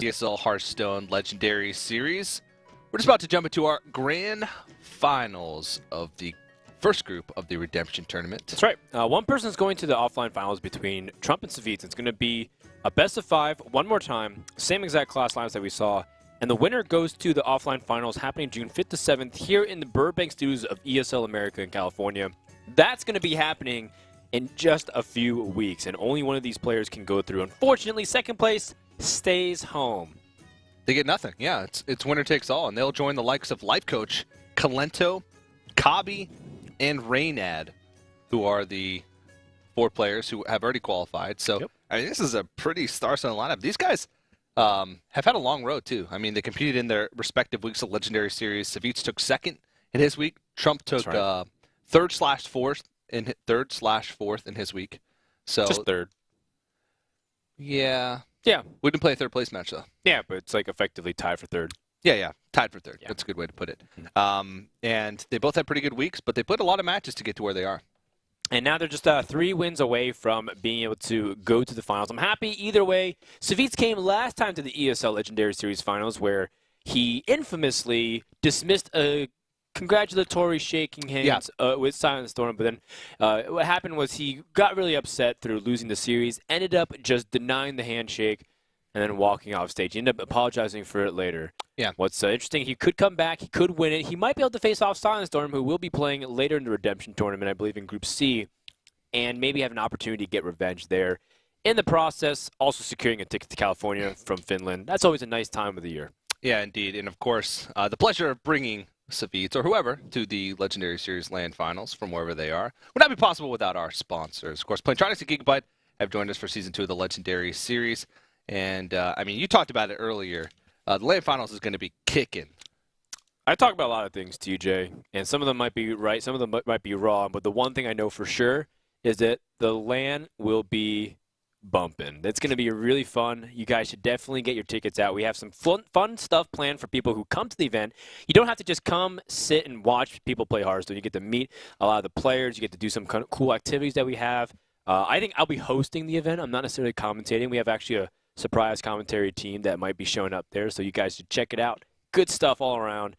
the ESL Hearthstone Legendary Series. We're just about to jump into our grand finals of the first group of the Redemption Tournament. That's right. One person's going to the offline finals between Trump and Savjz. It's going to be a best of 5, one more time, same exact class lines that we saw. And the winner goes to the offline finals happening June 5th to 7th here in the Burbank studios of ESL America in California. That's going to be happening in just a few weeks, and only one of these players can go through. Unfortunately, second place stays home. They get nothing. Yeah, it's winner takes all, and they'll join the likes of life coach Kalento, Kabi, and Raynad, who are the 4 players who have already qualified. So, yep. I mean, this is a pretty star-studded lineup. These guys have had a long road, too. I mean, they competed in their respective weeks of Legendary Series. Savjz took second in his week. Trump took third/fourth in his week. So just third. Yeah. Yeah. We didn't play a third-place match, though. Yeah, but it's like effectively tied for third. Yeah, tied for third. Yeah. That's a good way to put it. And they both had pretty good weeks, but they played a lot of matches to get to where they are. And now they're just 3 wins away from being able to go to the finals. I'm happy either way. Savjz came last time to the ESL Legendary Series finals where he infamously dismissed a congratulatory shaking hands with Silent Storm. But then what happened was he got really upset through losing the series, ended up just denying the handshake, and then walking off stage. He ended up apologizing for it later. Yeah. What's interesting, he could come back. He could win it. He might be able to face off Silent Storm, who will be playing later in the Redemption Tournament, I believe, in Group C, and maybe have an opportunity to get revenge there. In the process, also securing a ticket to California from Finland. That's always a nice time of the year. Yeah, indeed. And, of course, the pleasure of bringing Savjz or whoever to the Legendary Series LAN Finals from wherever they are would not be possible without our sponsors. Of course, Plantronics and Gigabyte have joined us for Season 2 of the Legendary Series. And, I mean, you talked about it earlier. The LAN Finals is going to be kicking. I talk about a lot of things, TJ, and some of them might be right, some of them might be wrong, but the one thing I know for sure is that the LAN will be bumping. It's going to be really fun. You guys should definitely get your tickets out. We have some fun stuff planned for people who come to the event. You don't have to just come, sit, and watch people play Hearthstone. You get to meet a lot of the players. You get to do some kind of cool activities that we have. I think I'll be hosting the event. I'm not necessarily commentating. We have actually a surprise commentary team that might be showing up there, so you guys should check it out. Good stuff all around,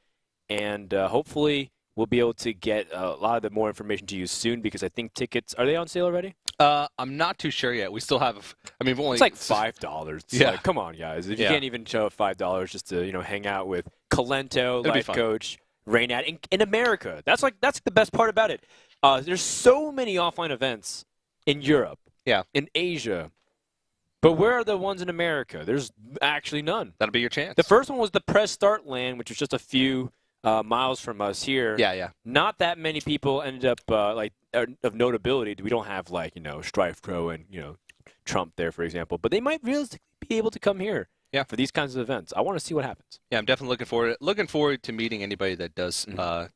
and hopefully we'll be able to get a lot of the more information to you soon, because I think tickets, are they on sale already? I'm not too sure yet. We still have, I mean, it's like $5. It's yeah. Like, come on, guys. If you can't even show up $5 just to, hang out with Kalento, life coach, Raynad, in America. That's the best part about it. There's so many offline events in Europe, in Asia. But where are the ones in America? There's actually none. That'll be your chance. The first one was the Press Start LAN, which was just a few miles from us here. Yeah. Not that many people ended up of notability. We don't have Strife Crow and Trump there, for example. But they might realistically be able to come here. Yeah. For these kinds of events. I want to see what happens. Yeah, I'm definitely looking forward to meeting anybody that does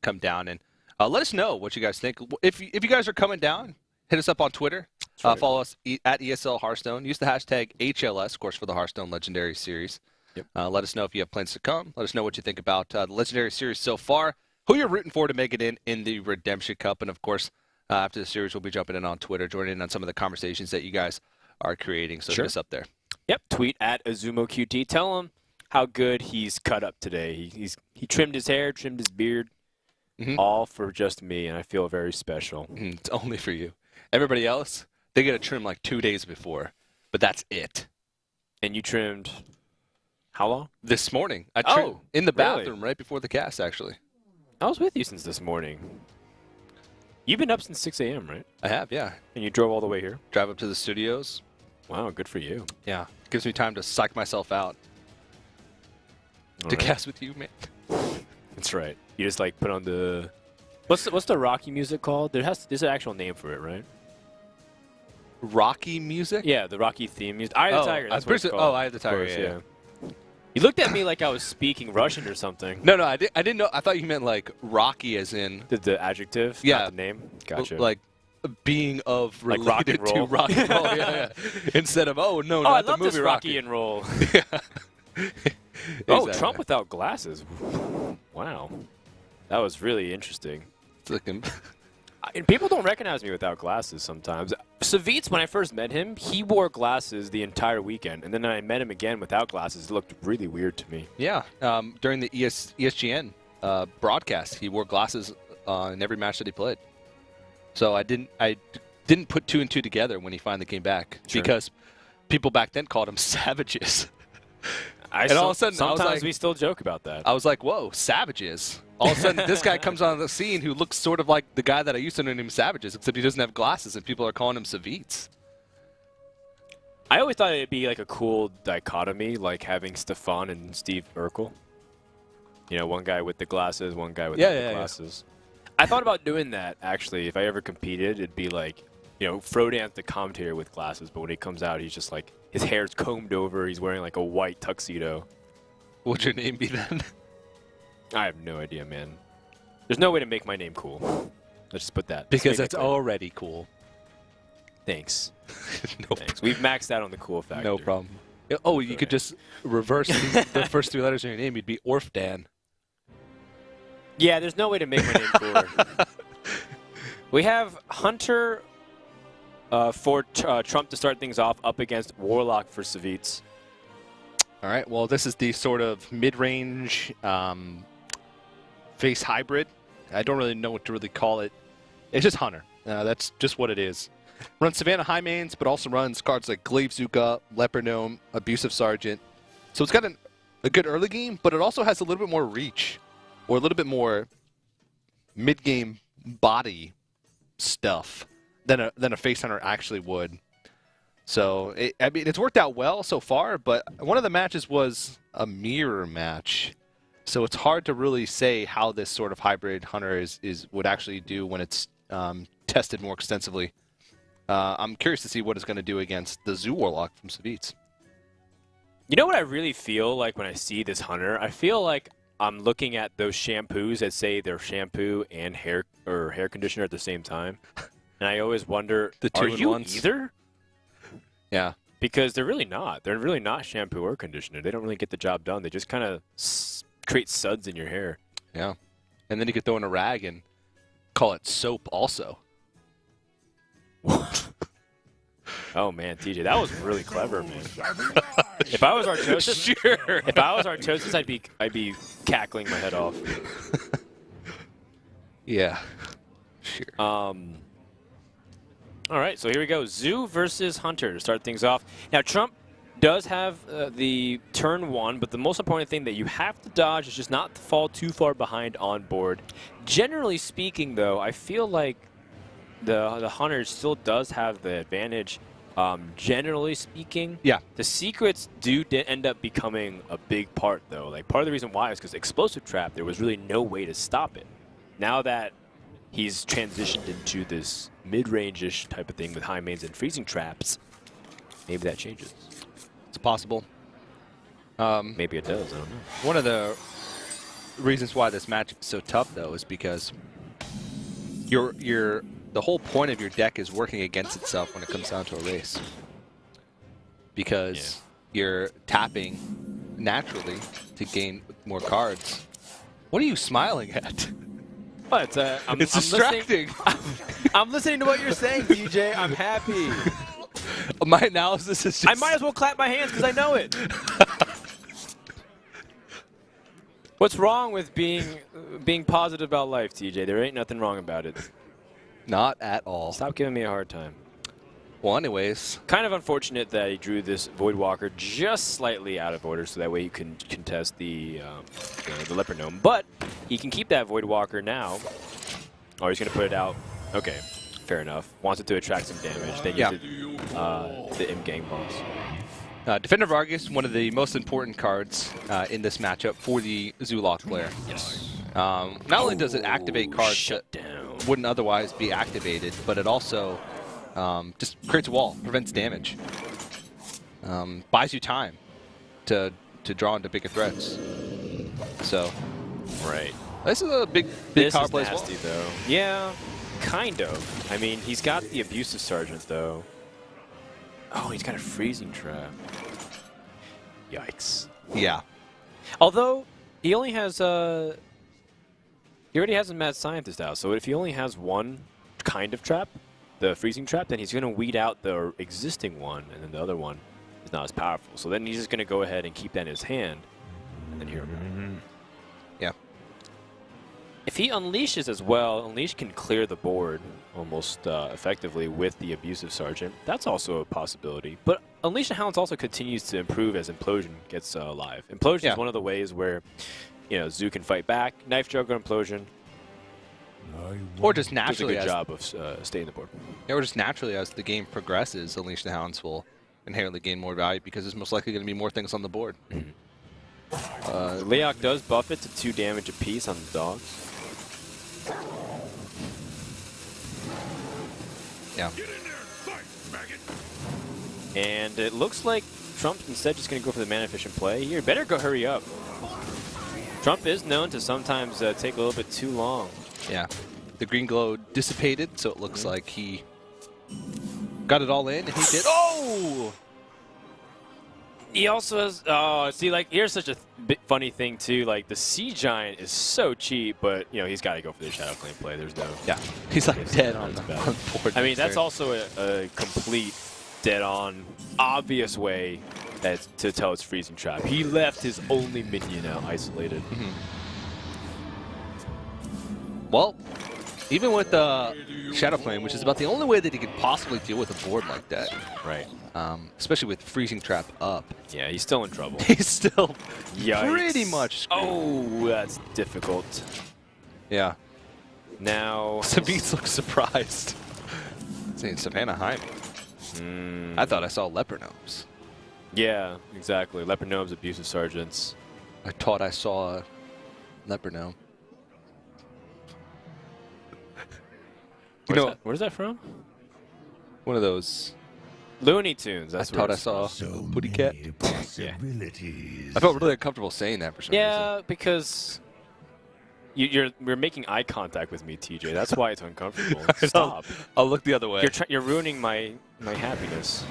come down, and let us know what you guys think. If you guys are coming down, hit us up on Twitter. Right. Follow us at ESL Hearthstone. Use the hashtag HLS, of course, for the Hearthstone Legendary Series. Yep. Let us know if you have plans to come. Let us know what you think about the Legendary Series so far, who you're rooting for to make it in the Redemption Cup. And, of course, after the series, we'll be jumping in on Twitter, joining in on some of the conversations that you guys are creating. So hit us up there. Yep, tweet at AzumoQT. Tell him how good he's cut up today. He trimmed his hair, trimmed his beard, all for just me, and I feel very special. It's only for you. Everybody else, they get a trim like 2 days before, but that's it. And you trimmed how long? This morning. I trimmed in the bathroom right before the cast, actually. I was with you since this morning. You've been up since 6 a.m., right? I have, yeah. And you drove all the way here? Drive up to the studios. Wow, good for you. Yeah. Gives me time to psych myself out to cast with you, man. That's right. You just put on the... What's the Rocky music called? There's an actual name for it, right? Rocky music? Yeah, the Rocky theme music. Eye of the Tiger. That's what it's called. Eye of the Tiger. Yeah. You looked at me like I was speaking Russian or something. No, I didn't know. I thought you meant Rocky as in the adjective. Yeah, not the name. Gotcha. Being of related rock and roll. To rock and roll. Yeah. Instead of not I the love movie this Rocky and roll. Exactly. Trump without glasses. Wow, that was really interesting. It's looking. And people don't recognize me without glasses sometimes. Savjz, when I first met him, he wore glasses the entire weekend. And then I met him again without glasses. It looked really weird to me. Yeah. During the ESGN broadcast, he wore glasses in every match that he played. So I didn't put 2 and 2 together when he finally came back because people back then called him Savjz. And all of a sudden, sometimes we still joke about that. I was like, whoa, Savjz. All of a sudden, this guy comes on the scene who looks sort of like the guy that I used to know named Savjz, except he doesn't have glasses, and people are calling him Savjz. I always thought it'd be like a cool dichotomy, like having Stefan and Steve Urkel. You know, one guy with the glasses, one guy without the glasses. I thought about doing that, actually. If I ever competed, it'd be like, you know, Frodan's the commentator with glasses, but when he comes out, he's just like, his hair's combed over, he's wearing like a white tuxedo. What'd your name be then? I have no idea, man. There's no way to make my name cool. Let's just put that. Because it's already cool. Thanks. No Thanks. We've maxed out on the cool factor. No problem. Oh, you could just reverse the first 3 letters of your name. You'd be Orfdan. Yeah, there's no way to make my name cooler. We have Hunter for Trump to start things off up against Warlock for Savjz. All right. Well, this is the sort of mid-range face hybrid. I don't really know what to really call it. It's just Hunter. That's just what it is. Runs Savannah High Mains, but also runs cards like Glaive Zuka, Leper Gnome, Abusive Sergeant. So it's got a good early game, but it also has a little bit more reach or a little bit more mid-game body stuff than a face hunter actually would. So, I mean, it's worked out well so far, but one of the matches was a mirror match. So it's hard to really say how this sort of hybrid hunter would actually do when it's tested more extensively. I'm curious to see what it's going to do against the Zoo Warlock from Savjz. You know what I really feel like when I see this hunter? I feel like I'm looking at those shampoos that say they're shampoo and hair conditioner at the same time. And I always wonder, are you either? Yeah. Because they're really not. They're really not shampoo or conditioner. They don't really get the job done. They just kind of create suds in your hair. Yeah. And then you could throw in a rag and call it soap also. Oh man, TJ, that was really clever, man. If I was Artosis, sure. If I was Artosis, I'd be cackling my head off. Yeah. Sure. All right, so here we go. Zoo versus Hunter to start things off. Now, Trump does have the turn 1, but the most important thing that you have to dodge is just not to fall too far behind on board. Generally speaking, though, I feel like the Hunter still does have the advantage. Generally speaking, yeah, the secrets do end up becoming a big part, though. Like, part of the reason why is because Explosive Trap, there was really no way to stop it. Now that he's transitioned into this mid-range-ish type of thing with high mains and freezing traps, maybe that changes. It's possible. Maybe it does, I don't know. One of the reasons why this matchup is so tough, though, is because the whole point of your deck is working against itself when it comes down to a race. Because you're tapping naturally to gain more cards. What are you smiling at? What? I'm distracting. I'm listening to what you're saying, DJ. I'm happy. My analysis is just... I might as well clap my hands because I know it. What's wrong with being positive about life, TJ? There ain't nothing wrong about it. Not at all. Stop giving me a hard time. Well, anyways. Kind of unfortunate that he drew this Voidwalker just slightly out of order, so that way you can contest the Leper Gnome. But he can keep that Voidwalker now. Oh, he's going to put it out. Okay, fair enough. Wants it to attract some damage. Then use the M-Gang boss. Defender of Argus, one of the most important cards in this matchup for the Zulok player. Yes. Not only does it activate cards that wouldn't otherwise be activated, but it also just creates a wall, prevents damage, buys you time to draw into bigger threats. So, right. This is a big power play as well. Nasty, though. Yeah, kind of. I mean, he's got the Abusive Sergeant, though. Oh, he's got a Freezing Trap. Yikes. Yeah. Although, he only has he already has a Mad Scientist out, so if he only has one kind of trap, the freezing trap, then he's going to weed out the existing one, and then the other one is not as powerful. So then he's just going to go ahead and keep that in his hand, and then here we go. Yeah. If he unleashes as well, Unleash can clear the board almost effectively with the Abusive Sergeant. That's also a possibility. But Unleash the Hounds also continues to improve as Implosion gets live. Implosion is one of the ways where, you know, Zoo can fight back. Knife Joker, Implosion. Or just Does a naturally good job of staying the board. or just naturally as the game progresses, Unleash the Hounds will inherently gain more value because there's most likely going to be more things on the board. Leok does buff it to 2 damage apiece on the dogs. Yeah. And it looks like Trump's instead just going to go for the mana efficient play here. Better go hurry up. Trump is known to sometimes take a little bit too long. Yeah. The green glow dissipated, so it looks like he got it all in, and he did. Oh! He also has, oh, see, like, here's such a funny thing, too. Like, the Sea Giant is so cheap, but, you know, he's got to go for the Shadow Claim play. There's no... Yeah. He's like dead on the board. I mean, that's also a complete dead-on, obvious way to tell it's freezing trap. He left his only minion out isolated. Well, even with the Shadow Flame, which is about the only way that he could possibly deal with a board like that. Right. Especially with freezing trap up. Yeah, he's still in trouble. He's still Yikes. pretty much screwed. Oh, that's difficult. Yeah. Now... Savjz looks surprised. Saying Savannah Hyman. I thought I saw Leper Gnomes. Yeah, exactly. Leper Gnomes, Abusive Sergeants. I thought I saw a Leper Gnome. Where's that from? One of those. Looney Tunes. That's I thought I saw So Putty Cat. many possibilities. I felt really uncomfortable saying that for some reason. Yeah, because you're making eye contact with me, TJ. That's why it's uncomfortable. Stop. I'll look the other way. You're ruining my happiness.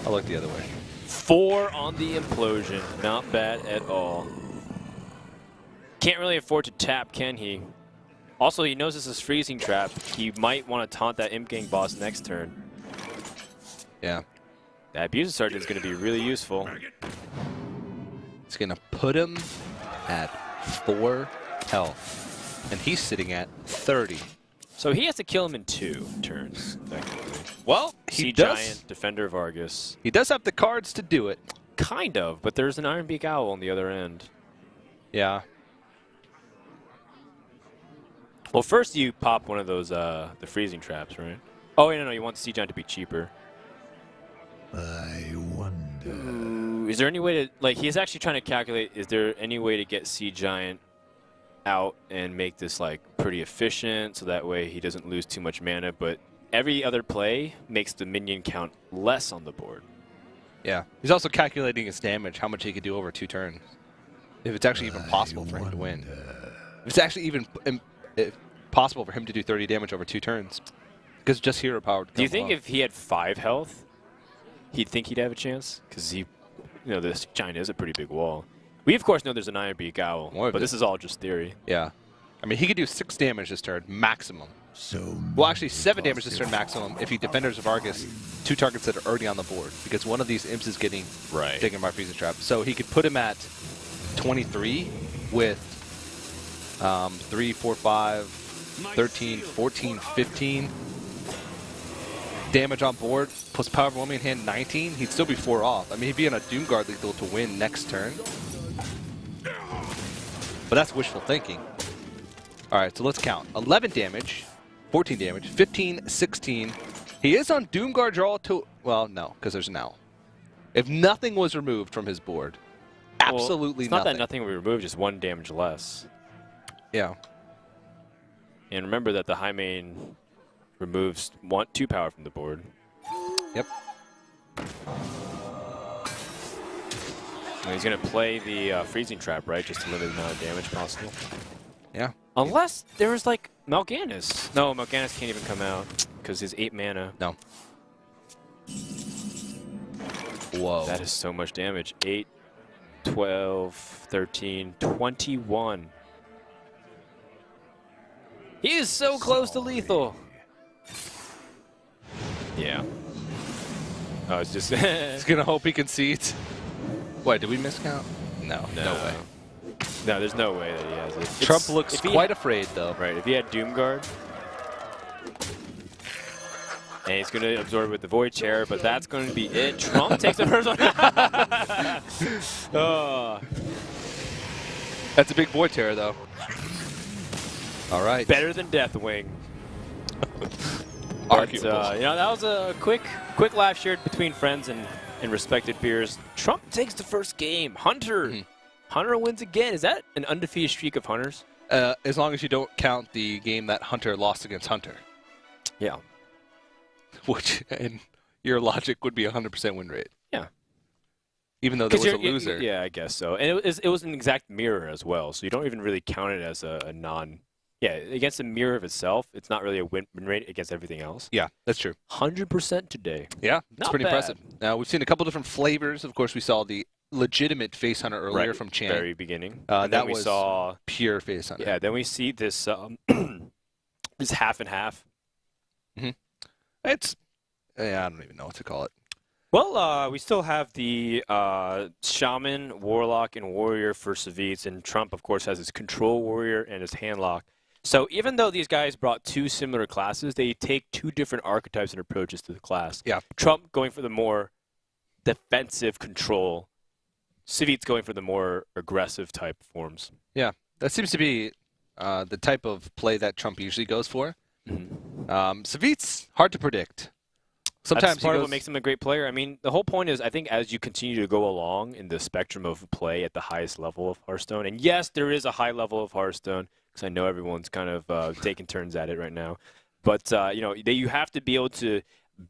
I'll look the other way. 4 on the Implosion. Not bad at all. Can't really afford to tap, can he? Also, he knows this is freezing trap. He might want to taunt that Imp Gang boss next turn. Yeah. That Abusive Sergeant is going to be really useful. It's going to put him at 4 health. And he's sitting at 30. So he has to kill him in 2 turns, technically. Well, Sea Giant, Defender of Argus. He does have the cards to do it. Kind of, but there's an Iron Beak Owl on the other end. Yeah. Well, first you pop one of those, the freezing traps, right? Oh, no, you want Sea Giant to be cheaper. I wonder. Ooh, is there any way to, like, he's actually trying to calculate, is there any way to get Sea Giant out and make this, like, pretty efficient so that way he doesn't lose too much mana, but every other play makes the minion count less on the board. Yeah. He's also calculating his damage, how much he could do over 2 turns. If it's actually even possible for him to win. If it's actually even possible for him to do 30 damage over 2 turns. Because just hero power. Do you think if he had 5 health, he'd think he'd have a chance? Because he, you know, this giant is a pretty big wall. We, of course, know there's an Iron Beak Owl, but this is all just theory. Yeah. I mean, he could do 6 damage this turn, maximum. So Well, actually, 7 damage this turn, maximum, if he Defenders of Argus 2 targets that are already on the board. Because one of these imps is getting taken by Freezing Trap. So he could put him at 23 with 3, 4, 5, 13, 14, 15 damage on board, plus Power of Woman in hand 19, he'd still be 4 off. I mean, he'd be on a Doomguard lethal to win next turn. But that's wishful thinking. All right, so let's count. 11 damage, 14 damage, 15, 16. He is on Doomguard draw to, well, no, because there's an owl. If nothing was removed from his board, absolutely it's not nothing. that nothing we removed, just 1 damage less. Yeah. And remember that the high main removes 2 power from the board. Yep. And he's going to play the freezing trap, right, just to limit the amount of damage possible. Yeah. Unless there was, like, Mal'Ganis. No, Mal'Ganis can't even come out because his 8 mana. No. Whoa. That is so much damage. 8, 12, 13, 21. He is so close to lethal. Yeah. Oh, it's just... He's going to hope he concedes. Wait, did we miscount? No, no way. No, there's no way that he has it. Trump looks quite afraid, though. Right, if he had Doom Guard. And he's going to absorb with the Void Chair, but that's going to be it. Trump takes the first one. Oh. That's a big Void Terror, though. All right. Better than Deathwing. Arguable. But, you know, that was a quick laugh shared between friends and respected peers. Trump takes the first game. Hunter. Hunter wins again. Is that an undefeated streak of Hunters? As long as you don't count the game that Hunter lost against Hunter. Yeah. Which, in your logic, would be a 100% win rate. Yeah. Even though there was a loser. Yeah, I guess so. And it was an exact mirror as well, so you don't even really count it as a non... Yeah, against the mirror of itself, it's not really a win rate against everything else. Yeah, that's true. 100% today. Yeah, it's Not pretty bad. impressive. Now, we've seen a couple different flavors. Of course, we saw the legitimate Face Hunter earlier from Chan. Very beginning. that And then we was saw... pure Face Hunter. Yeah, then we see this this half and half. It's... Yeah, I don't even know what to call it. Well, we still have the Shaman, Warlock, and Warrior for Savjz, and Trump, of course, has his Control Warrior and his Handlock. So even though these guys brought two similar classes, they take two different archetypes and approaches to the class. Yeah. Trump going for the more defensive control, Savjz going for the more aggressive type forms. Yeah, that seems to be the type of play that Trump usually goes for. Savjz, hard to predict. Sometimes That's part of what makes him a great player. I mean, the whole point is, I think as you continue to go along in the spectrum of play at the highest level of Hearthstone, and yes, there is a high level of Hearthstone, because I know everyone's kind of taking turns at it right now. But, you know, you have to be able to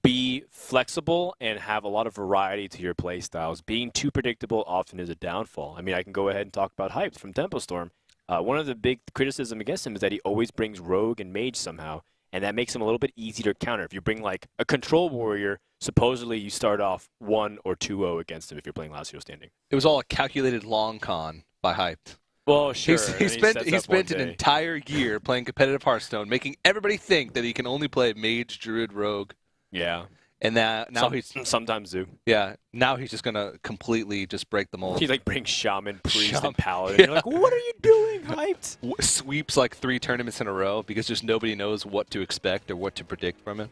be flexible and have a lot of variety to your play styles. Being too predictable often is a downfall. I mean, I can go ahead and talk about Hyped from Tempo Storm. One of the big criticism against him is that he always brings Rogue and Mage somehow. And that makes him a little bit easier to counter. If you bring, like, a Control Warrior, supposedly you start off 1 or 2-0 against him if you're playing Last Hero Standing. It was all a calculated long con by Hyped. Well, sure. He spent an entire year playing competitive Hearthstone, making everybody think that he can only play Mage, Druid, Rogue. Yeah. And now he's... Sometimes Zoo. Yeah, now he's just going to completely just break the mold. He, like, brings Shaman, Priest, and Paladin. Yeah. You're like, what are you doing, Hyped? Sweeps like 3 tournaments in a row because just nobody knows what to expect or what to predict from him.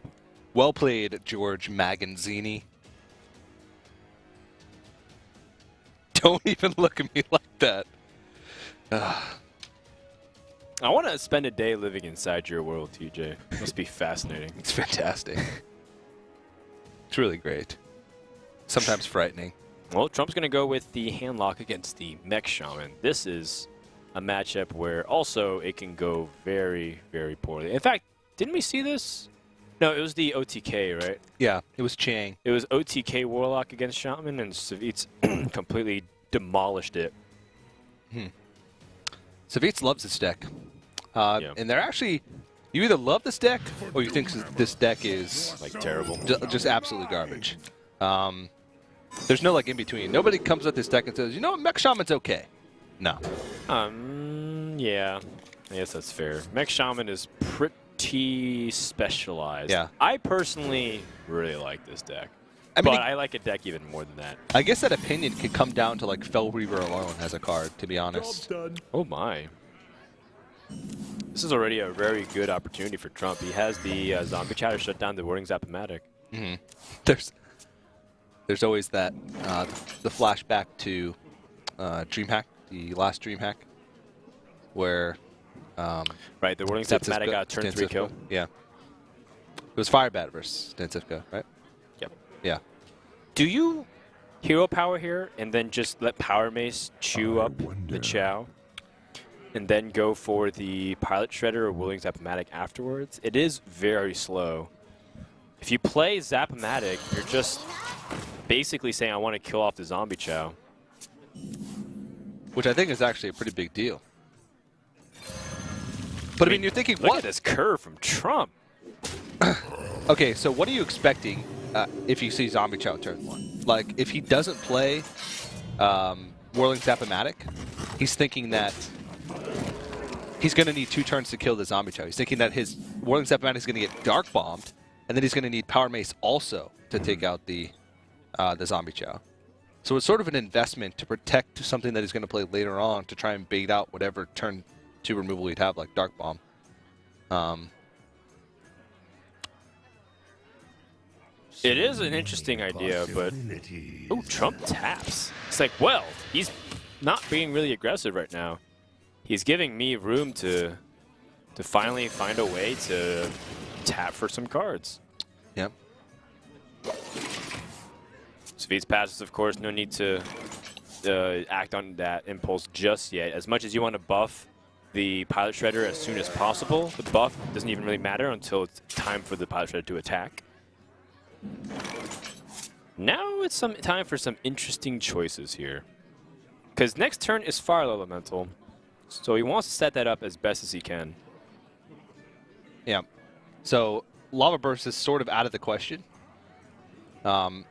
Well played, George Maganzini. Don't even look at me like that. I want to spend a day living inside your world, TJ. Must be fascinating. It's fantastic. It's really great. Sometimes frightening. Well, Trump's going to go with the Handlock against the Mech Shaman. This is a matchup where also it can go very, very poorly. In fact, didn't we see this? No, it was the OTK, right? Yeah, it was Chang. It was OTK Warlock against Shaman, and Savjz completely demolished it. Savjz loves this deck. Yeah. And they're actually... You either love this deck, or you think this deck is... Like, terrible. Just absolutely garbage. There's no, like, in-between. Nobody comes with this deck and says, you know what, Mech Shaman's okay. No. Yeah. I guess that's fair. Mech Shaman is pretty specialized. Yeah. I personally really like this deck. I mean, but I like a deck even more than that. I guess that opinion could come down to, like, Fell Reaver alone as a card, to be honest. Oh, my. This is already a very good opportunity for Trump. He has the Zombie Chatter shut down the Warding Zap-O-Matic. There's always that, the flashback to DreamHack, the last DreamHack, where... right, the Warding Zap-O-Matic got turn 3 kill. Yeah. It was Firebat versus Stansifka, right? Yep. Yeah. Do you hero power here and then just let Power Mace chew up the Chow? And then go for the Pilot Shredder or Warding Zap-O-Matic afterwards? It is very slow. If you play Zap-O-Matic, you're just basically saying, I want to kill off the Zombie Chow. Which I think is actually a pretty big deal. But I mean, you're thinking, Look what? at this curve from Trump. Okay, so what are you expecting if you see Zombie Chow turn 1? Like, if he doesn't play Whirling Zap-O-Matic, he's thinking that he's going to need 2 turns to kill the Zombie Chow. He's thinking that his Whirling Zap-O-Matic is going to get Dark Bombed, and then he's going to need Power Mace also to take out the Zombie Chow. So it's sort of an investment to protect something that he's going to play later on to try and bait out whatever turn 2 removal he'd have, like Dark Bomb. It is an interesting idea, but... Oh, Trump taps. It's like, well, he's not being really aggressive right now. He's giving me room to finally find a way to tap for some cards. Yep. Savjz passes, of course. No need to act on that impulse just yet. As much as you want to buff the Pilot Shredder as soon as possible, the buff doesn't even really matter until it's time for the Pilot Shredder to attack. Now it's time for some interesting choices here. Because next turn is Fire Elemental, so he wants to set that up as best as he can. Yeah. So Lava Burst is sort of out of the question. No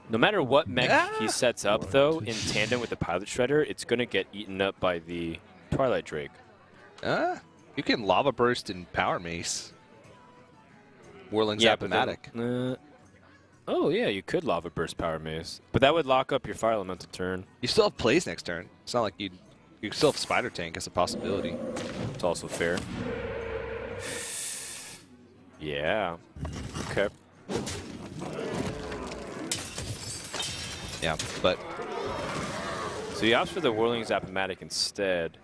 matter what mech he sets up, though, in tandem with the Pilot Shredder, it's going to get eaten up by the Twilight Drake. You can Lava Burst and Power Mace. Whirling Zap-O-Matic. Oh, yeah, you could Lava Burst Power Mace. But that would lock up your Fire Elemental turn. You still have plays next turn. It's not like you still have Spider Tank as a possibility. It's also fair. Yeah. Okay. Yeah, but... So he opts for the Whirling Zap-O-Matic instead.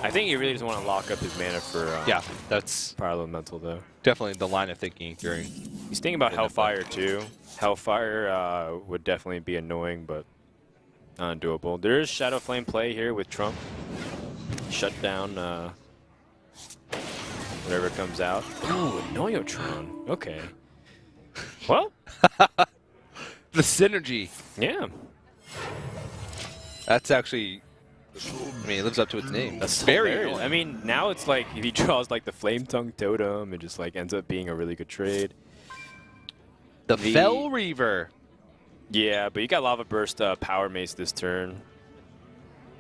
I think he really just want to lock up his mana for yeah, that's Fire Elemental, though. definitely the line of thinking during... He's thinking about Hellfire, too. Hellfire would definitely be annoying, but undoable. There is Shadow Flame play here with Trump. Shut down whatever comes out. Ooh, Noyotron. Okay. Well. The synergy. Yeah. That's actually... I mean, it lives up to its name. That's very hilarious. annoying. I mean, now it's like if he draws like the Flame Tongue Totem, it just like ends up being a really good trade. The Fell Reaver. Yeah, but you got Lava Burst Power Mace this turn.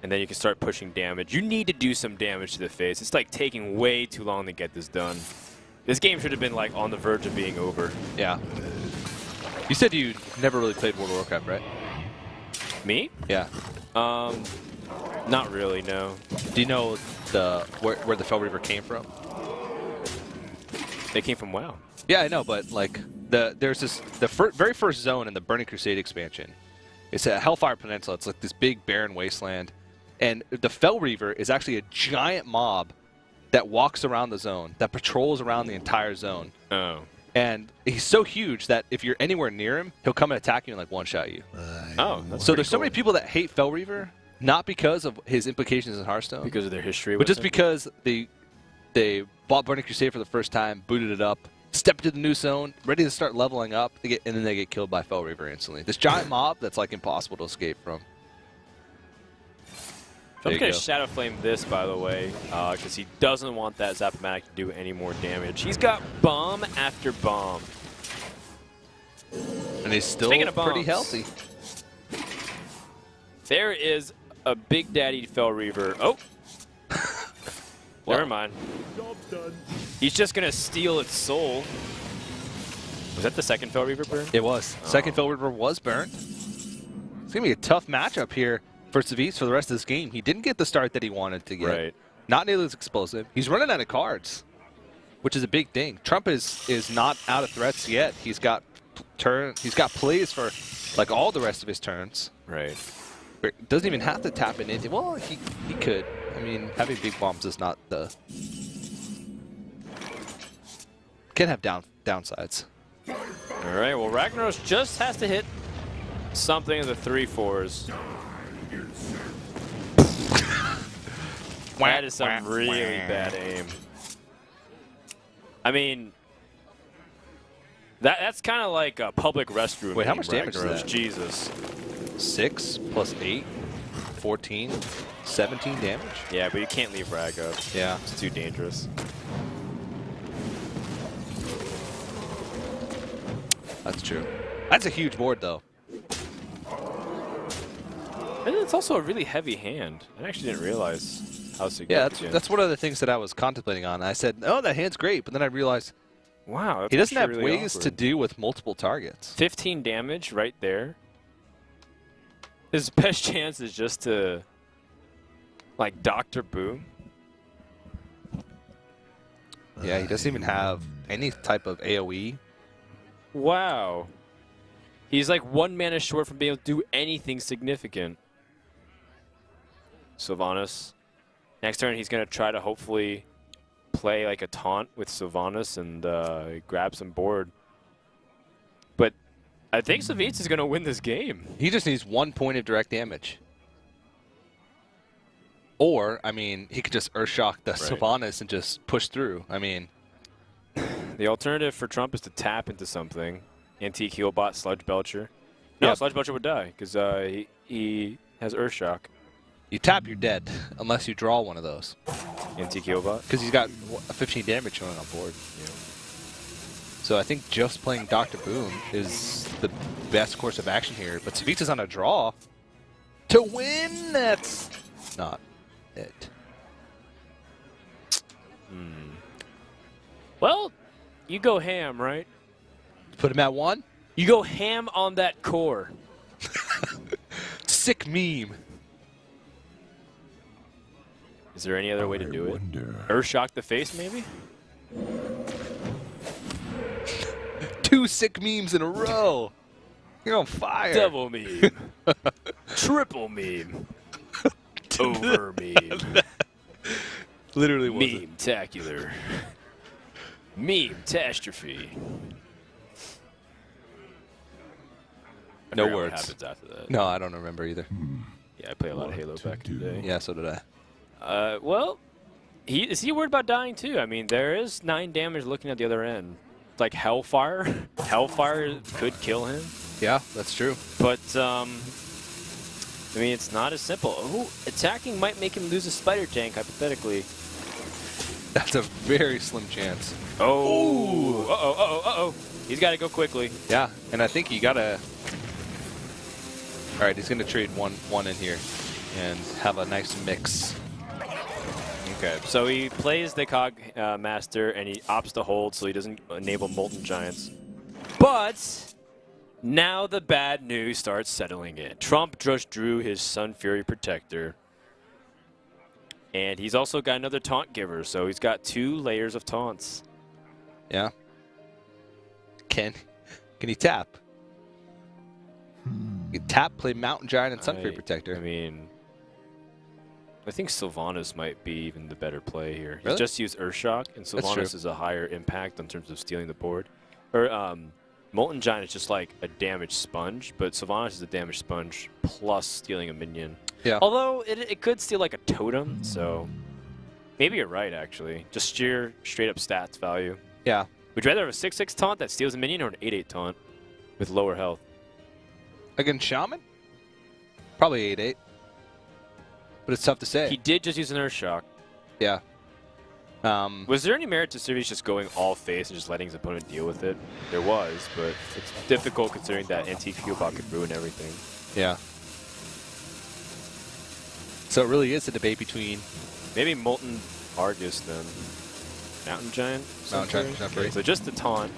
And then you can start pushing damage. You need to do some damage to the face. It's like taking way too long to get this done. This game should have been like on the verge of being over. Yeah. You said you never really played World of Warcraft, right? Me? Yeah. Not really, no. Do you know where the Fell Reaver came from? They came from WoW. Yeah, I know, but like there's the very first zone in the Burning Crusade expansion. It's a Hellfire Peninsula. It's like this big barren wasteland, and the Fell Reaver is actually a giant mob that walks around the zone, that patrols around the entire zone. Oh. And he's so huge that if you're anywhere near him, he'll come and attack you and like one-shot you. Oh, that's So pretty there's so cool. many people that hate Fell Reaver, not because of his implications in Hearthstone, Because of their history but with just it? because they bought Burning Crusade for the first time, booted it up, stepped into the new zone, ready to start leveling up, and then they get killed by Fell Reaver instantly. This giant mob that's like impossible to escape from. I'm There going you to go. Shadow Flame this, by the way, because he doesn't want that Zap-O-Matic to do any more damage. He's got bomb after bomb. And he's still Speaking of pretty bombs. healthy. There is a Big Daddy Fell Reaver. Oh! Never mind. He's just going to steal its soul. Was that the second Fell Reaver burn? It was. Second Fell Reaver was burned. It's going to be a tough matchup here for Savjz for the rest of this game. He didn't get the start that he wanted to get. Right. Not nearly as explosive. He's running out of cards, which is a big thing. Trump is not out of threats yet. He's got plays for like all the rest of his turns. Right. Doesn't even have to tap in anything. Well, he could. I mean, having big bombs is not the... Can have downsides. All right, well, Ragnaros just has to hit something of the 3/4s. That is some really bad aim. I mean, that's kind of like a public restroom. Wait, how aim, much damage is Ragnaros. that? Jesus. 6 plus 8, 14, 17 damage. Yeah, but you can't leave Rag up. Yeah. It's too dangerous. That's true. That's a huge board, though. And it's also a really heavy hand. I actually didn't realize how Yeah, significant. that's one of the things that I was contemplating on. I said, oh, that hand's great, but then I realized Wow. That's He doesn't have actually really ways to awkward. do with multiple targets. 15 damage right there. His best chance is just to, like, Dr. Boom. Yeah, he doesn't even have any type of AoE. Wow. He's like 1 mana short from being able to do anything significant. Sylvanas. Next turn, he's going to try to hopefully play like a taunt with Sylvanas and grab some board. But I think Savjz is going to win this game. He just needs 1 point of direct damage. Or, I mean, he could just Earthshock the Sylvanas and just push through. I mean, The alternative for Trump is to tap into something. Antique Healbot, Sludge Belcher. No, Yep. Sludge Belcher would die because he has Earthshock. you tap, you're dead, unless you draw one of those. Antique Healbot. Because he's got 15 damage showing on board. Yeah. So I think just playing Dr. Boom is the best course of action here. But Savjz is on a draw to win. That's not it. Well, you go ham, right? Put him at 1. You go ham on that core. Sick meme. Is there any other way to do it? wonder. Earthshock the face, maybe? 2 sick memes in a row. You're on fire. Double meme. Triple meme. Over meme. Literally was it. Meme-tacular. Meme-tastrophe. I No forgot words. What happens after that? No, I don't remember either. Yeah, I play a lot of Halo back in the day. Yeah, so did I. Well, is he worried about dying too? I mean, there is 9 damage looking at the other end. It's like Hellfire. Hellfire could kill him. Yeah, that's true. But, I mean, it's not as simple. Oh, attacking might make him lose a spider tank, hypothetically. That's a very slim chance. Oh! Uh-oh, uh-oh, uh-oh. He's got to go quickly. Yeah, and I think you gotta. All right, he's gonna trade one in here, and have a nice mix. Okay, so he plays the Cog Master, and he opts to hold, so he doesn't enable Molten Giants. But now the bad news starts settling in. Trump just drew his Sun Fury Protector. And he's also got another Taunt Giver, so he's got 2 layers of taunts. Yeah. Can he tap? You can tap, play Mountain Giant and Sun Fury Protector. I mean, I think Sylvanas might be even the better play here. Really? He's just used Earthshock, and true. Sylvanas is a higher impact in terms of stealing the board. Or Molten Giant is just like a damage sponge, but Sylvanas is a damage sponge plus stealing a minion. Yeah. Although it could steal like a totem, so maybe you're right actually. Just sheer straight up stats value. Yeah. Would you rather have a 6/6 taunt that steals a minion or an 8/8 taunt with lower health? Against Shaman? Probably 8/8. But it's tough to say. He did just use an Earthshock. Yeah. Was there any merit to Savjz just going all face and just letting his opponent deal with it? There was, but it's difficult considering that Antique Healbot could ruin everything. Yeah. So it really is a debate between Maybe Molten Argus then. Mountain Giant? Mountain Giant, Sun Fury. So just the taunt.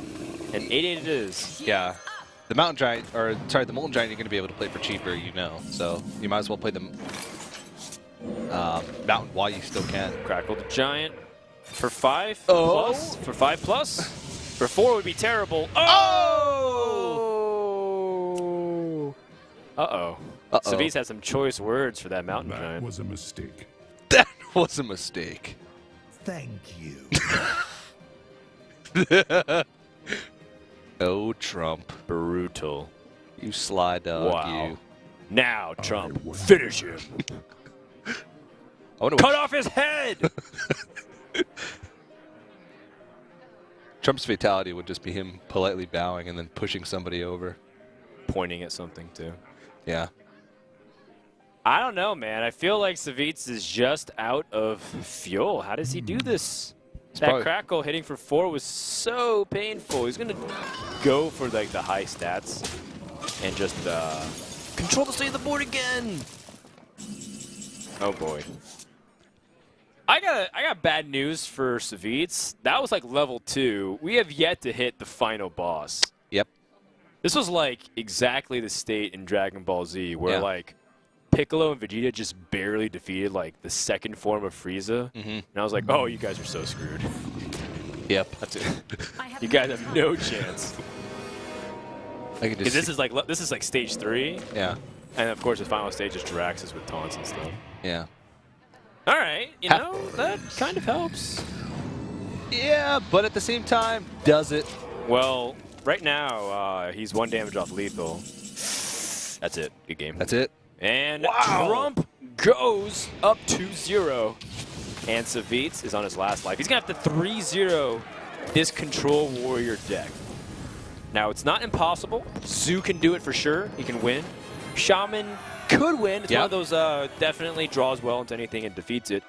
And 8/8 it is. Yeah. The Mountain Giant, or sorry, the Molten Giant you're going to be able to play for cheaper, you know. So you might as well play the Mountain while you still can. Crackle the Giant. For 5 Oh. plus? For 5 plus? For 4 would be terrible. Oh! Uh-oh. Uh-oh. Savjz has some choice words for that Mountain That Giant. was a mistake. That was a mistake. Thank you. Oh, Trump. Brutal. You sly dog, Wow. you. Now, Trump, wonder. finish him. I wonder Cut what off his head! Trump's fatality would just be him politely bowing and then pushing somebody over. Pointing at something, too. Yeah. I don't know, man. I feel like Savjz is just out of fuel. How does he do this? That probably- crackle hitting for 4 was so painful. He's going to go for like the high stats and just control the state of the board again. Oh, boy. I got I got bad news for Savjz. That was like level 2. We have yet to hit the final boss. Yep. This was like exactly the state in Dragon Ball Z where Yeah. like Piccolo and Vegeta just barely defeated like the second form of Frieza. And I was like, oh, you guys are so screwed. Yep. That's it. You guys have no chance. I can Because just this is like stage 3. yeah. And of course the final stage is Jiraxis with taunts and stuff. Yeah. All right, you know, that kind of helps. Yeah, but at the same time, does it? Well, right now, he's 1 damage off lethal. That's it. Good game. That's it. And Wow. Trump goes up 2-0. And Savjz is on his last life. He's going to have to 3-0 this Control Warrior deck. Now, it's not impossible. Zoo can do it for sure. He can win. Shaman could win. It's one of those definitely draws well into anything and defeats it.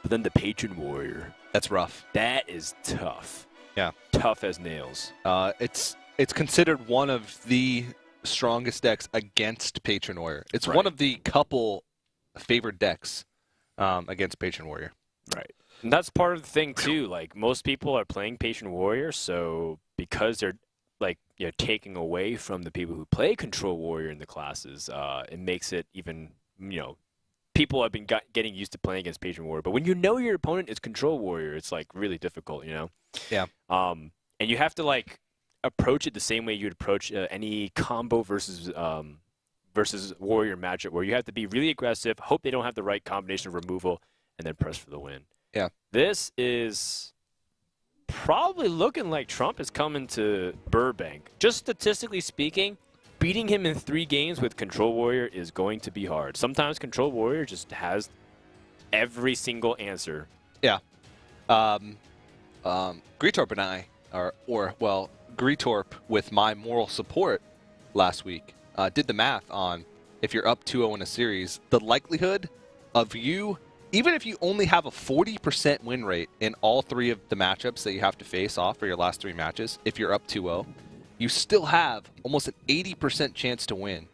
But then the Patron Warrior. That's rough. That is tough. Yeah. Tough as nails. It's considered one of the strongest decks against Patron Warrior. It's Right. one of the couple favored decks against Patron Warrior. Right. And that's part of the thing too. Like most people are playing Patron Warrior, so because they're like taking away from the people who play Control Warrior in the classes, it makes it even people have been getting used to playing against Patron Warrior. But when you know your opponent is Control Warrior, it's like really difficult, Yeah. And you have to like approach it the same way you'd approach any combo versus Warrior matchup, where you have to be really aggressive, hope they don't have the right combination of removal, and then press for the win. Yeah. This is probably looking like Trump is coming to Burbank. Just statistically speaking, beating him in 3 games with Control Warrior is going to be hard. Sometimes Control Warrior just has every single answer. Yeah. Greetorp and I Greetorp with my moral support last week did the math on if you're up 2-0 in a series, the likelihood of you, even if you only have a 40% win rate in all 3 of the matchups that you have to face off for your last 3 matches, if you're up 2-0, you still have almost an 80% chance to win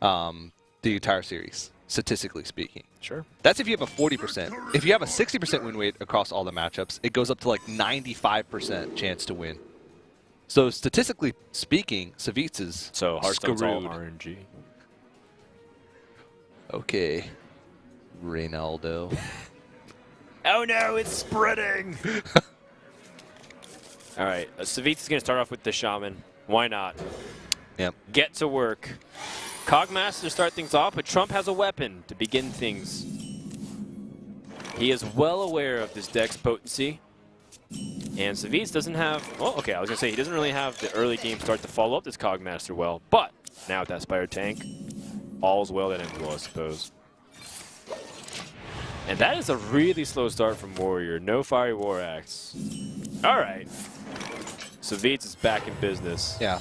the entire series, statistically speaking. Sure. That's if you have a 40%. If you have a 60% win rate across all the matchups, it goes up to like 95% chance to win. So statistically speaking, Savjz is So Hearthstone's all screwed. RNG. Okay, Reynaldo. Oh no, it's spreading! All right, Savjz is going to start off with the Shaman. Why not? Yep. Get to work. Cogmaster to start things off, but Trump has a weapon to begin things. He is well aware of this deck's potency. And Savjz doesn't have... Well, okay, I was going to say he doesn't really have the early game start to follow up this Cogmaster well. But now with that Spire Tank, all's well that ends well, I suppose. And that is a really slow start from Warrior. No Fiery War Axe. All right. Savjz is back in business. Yeah.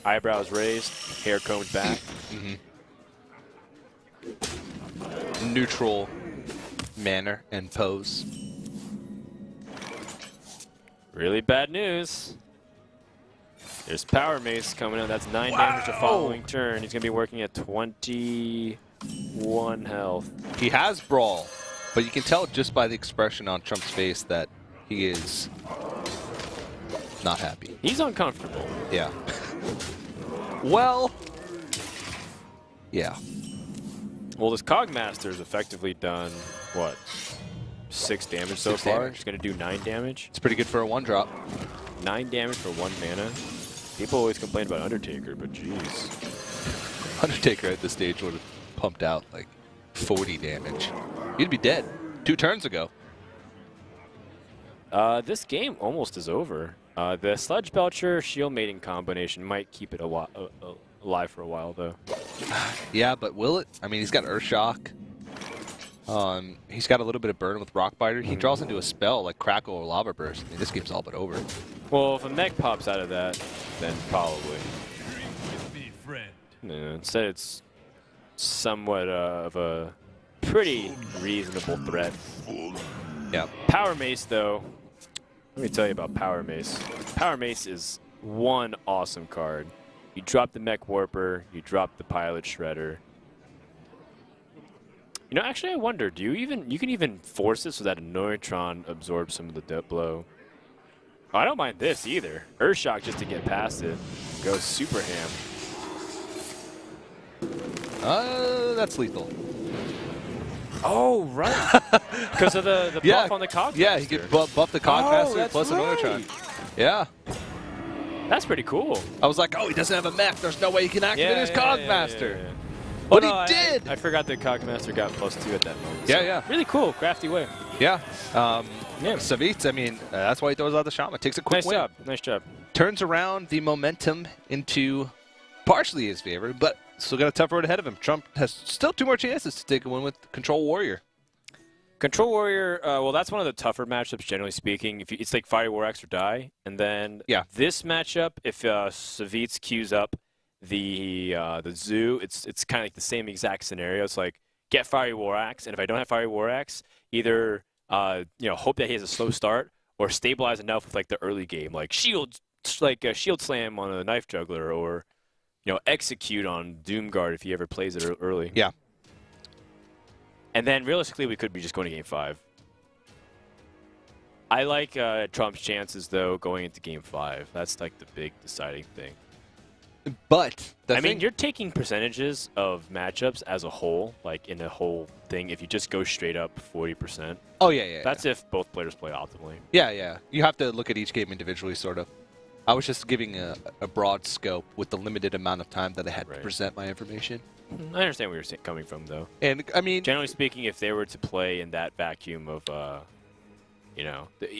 Eyebrows raised, hair combed back. Neutral manner and pose. Really bad news. There's Power Mace coming in. That's 9 damage the following turn. He's going to be working at 21 health. He has Brawl, but you can tell just by the expression on Trump's face that he is not happy. He's uncomfortable. Yeah. Well, yeah. Well, this Cogmaster's effectively done, what, 6 damage so 6 far? damage. He's going to do 9 damage. It's pretty good for a 1-drop. 9 damage for 1 mana. People always complain about Undertaker, but jeez. Undertaker at this stage would have pumped out like 40 damage. You'd be dead 2 turns ago. This game almost is over. The Sludge Belcher Shield Mating combination might keep it alive for a while, though. Yeah, but will it? I mean, he's got Earthshock. He's got a little bit of burn with Rockbiter. He draws into a spell like Crackle or Lava Burst. I mean, this game's all but over. Well, if a mech pops out of that, then probably. With me, friend. Instead, it's somewhat of a pretty reasonable threat. Yeah. Power Mace, though. Let me tell you about Power Mace. Power Mace is one awesome card. You drop the Mech Warper, you drop the Pilot Shredder. You know, actually, I wonder, you can even force this so that a Neutron absorbs some of the death blow. Oh, I don't mind this either. Earthshock just to get past it. Goes super ham. That's lethal. Oh, right. Because of the buff on the Cogmaster. Yeah, he could buff the Cogmaster that's plus a Neutron. right. Yeah. That's pretty cool. I was like, oh, he doesn't have a mech. There's no way he can activate his Cogmaster. Yeah. But Oh, no, he did. I forgot the Cogmaster got +2 at that moment. Yeah, so yeah. Really cool, crafty way. Yeah. Yeah. Savjz, I mean, that's why he throws out the Shaman. Takes a quick Nice win. job. Nice job. Turns around the momentum into partially his favor, but still got a tough road ahead of him. Trump has still 2 more chances to take a win with Control Warrior. Control Warrior, well, that's one of the tougher matchups, generally speaking. It's like Fire War X or die. And then this matchup, if Savjz queues up the Zoo, it's kind of like the same exact scenario. It's like, get Fire War Axe, and if I don't have Fire War Axe, either hope that he has a slow start or stabilize enough with like the early game, like shield slam on a Knife Juggler, or execute on Doomguard if he ever plays it early. Yeah. And then realistically, we could be just going to game 5. I like Trump's chances though going into game 5. That's like the big deciding thing. But I mean, you're taking percentages of matchups as a whole, like in a whole thing. If you just go straight up 40%. Oh yeah. That's if both players play optimally. Yeah. You have to look at each game individually, sort of. I was just giving a broad scope with the limited amount of time that I had to present my information. I understand where you're coming from, though. And I mean, generally speaking, if they were to play in that vacuum of,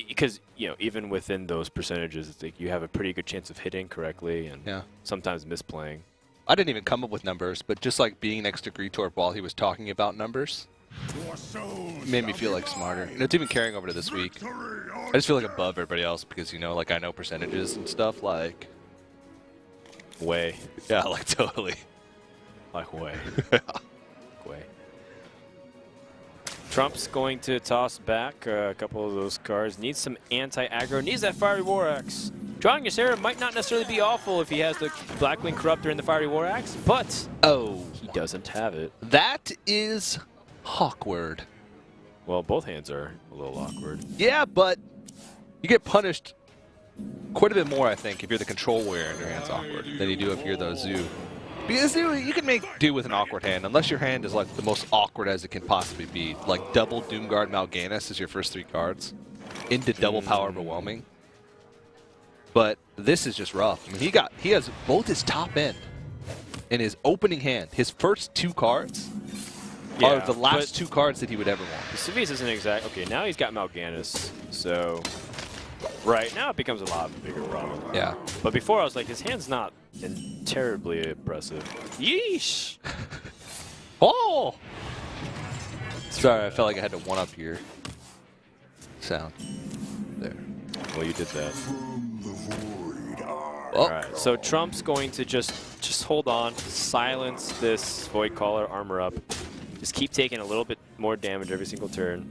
because even within those percentages, it's like you have a pretty good chance of hitting correctly and sometimes misplaying. I didn't even come up with numbers, but just like being next to Greetorp while he was talking about numbers made me feel like smarter. And it's even carrying over to this week. I just feel like above everybody else because like I know percentages and stuff like. Way. Yeah, like totally. Like way. Way. Trump's going to toss back a couple of those cards. Needs some anti-aggro. Needs that Fiery War Axe. Drawing Ysera might not necessarily be awful if he has the Blackwing Corruptor and the Fiery War Axe, but he doesn't have it. That is awkward. Well, both hands are a little awkward. Yeah, but you get punished quite a bit more, I think, if you're the Control Warrior and your hand's awkward than you do if you're the Zoo. Because you can make do with an awkward hand, unless your hand is like the most awkward as it can possibly be. Like double Doomguard Mal'Ganis is your first 3 cards into double power overwhelming. But this is just rough. I mean, he has both his top end and his opening hand. His first 2 cards are the last 2 cards that he would ever want. Savjz isn't exact. Okay, now he's got Mal'Ganis, so right now it becomes a lot bigger problem. Yeah. But before I was like, his hand's not terribly impressive. Yeesh. Oh! Sorry, I felt like I had to one-up your sound. There. Well, you did that. Oh. All right, so Trump's going to just hold on, silence this Void Caller, armor up. Just keep taking a little bit more damage every single turn.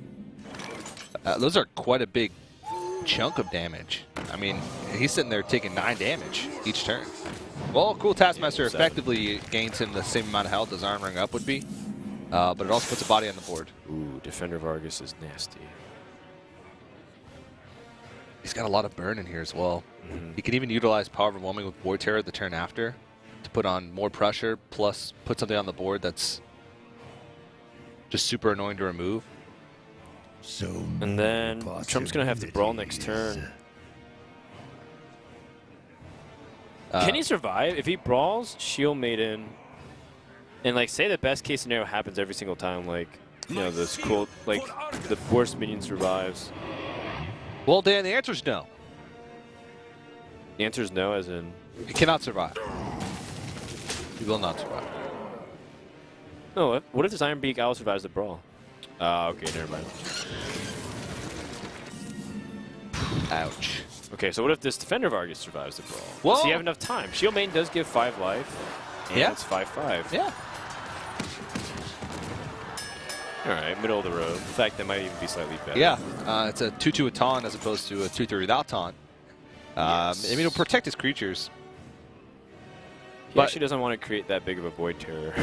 Those are quite a big chunk of damage. I mean, he's sitting there taking 9 damage each turn. Well, cool Taskmaster effectively gains him the same amount of health as armoring up would be, but it also puts a body on the board. Ooh, Defender Vargas is nasty. He's got a lot of burn in here as well. He can even utilize Power Overwhelming with Void Terror the turn after to put on more pressure, plus put something on the board that's just super annoying to remove. And then Trump's going to have to brawl next turn. Can he survive? If he brawls, Shield Maiden, and like say the best case scenario happens every single time, like, this cool, like the worst minion survives. Well, Dan, the answer is no. The answer is no, as in? He cannot survive. He will not survive. No, what if this Iron Beak Owl survives the brawl? Okay, never mind. Ouch. Okay, so what if this Defender Vargas survives the brawl? Whoa. Does he have enough time? Shield Maiden does give 5 life, and it's 5/5. Yeah. All right, middle of the road. In fact, that might even be slightly better. Yeah, it's a 2/2 with taunt as opposed to a 2/3 without taunt. I mean, it'll protect his creatures. He actually doesn't want to create that big of a Void Terror.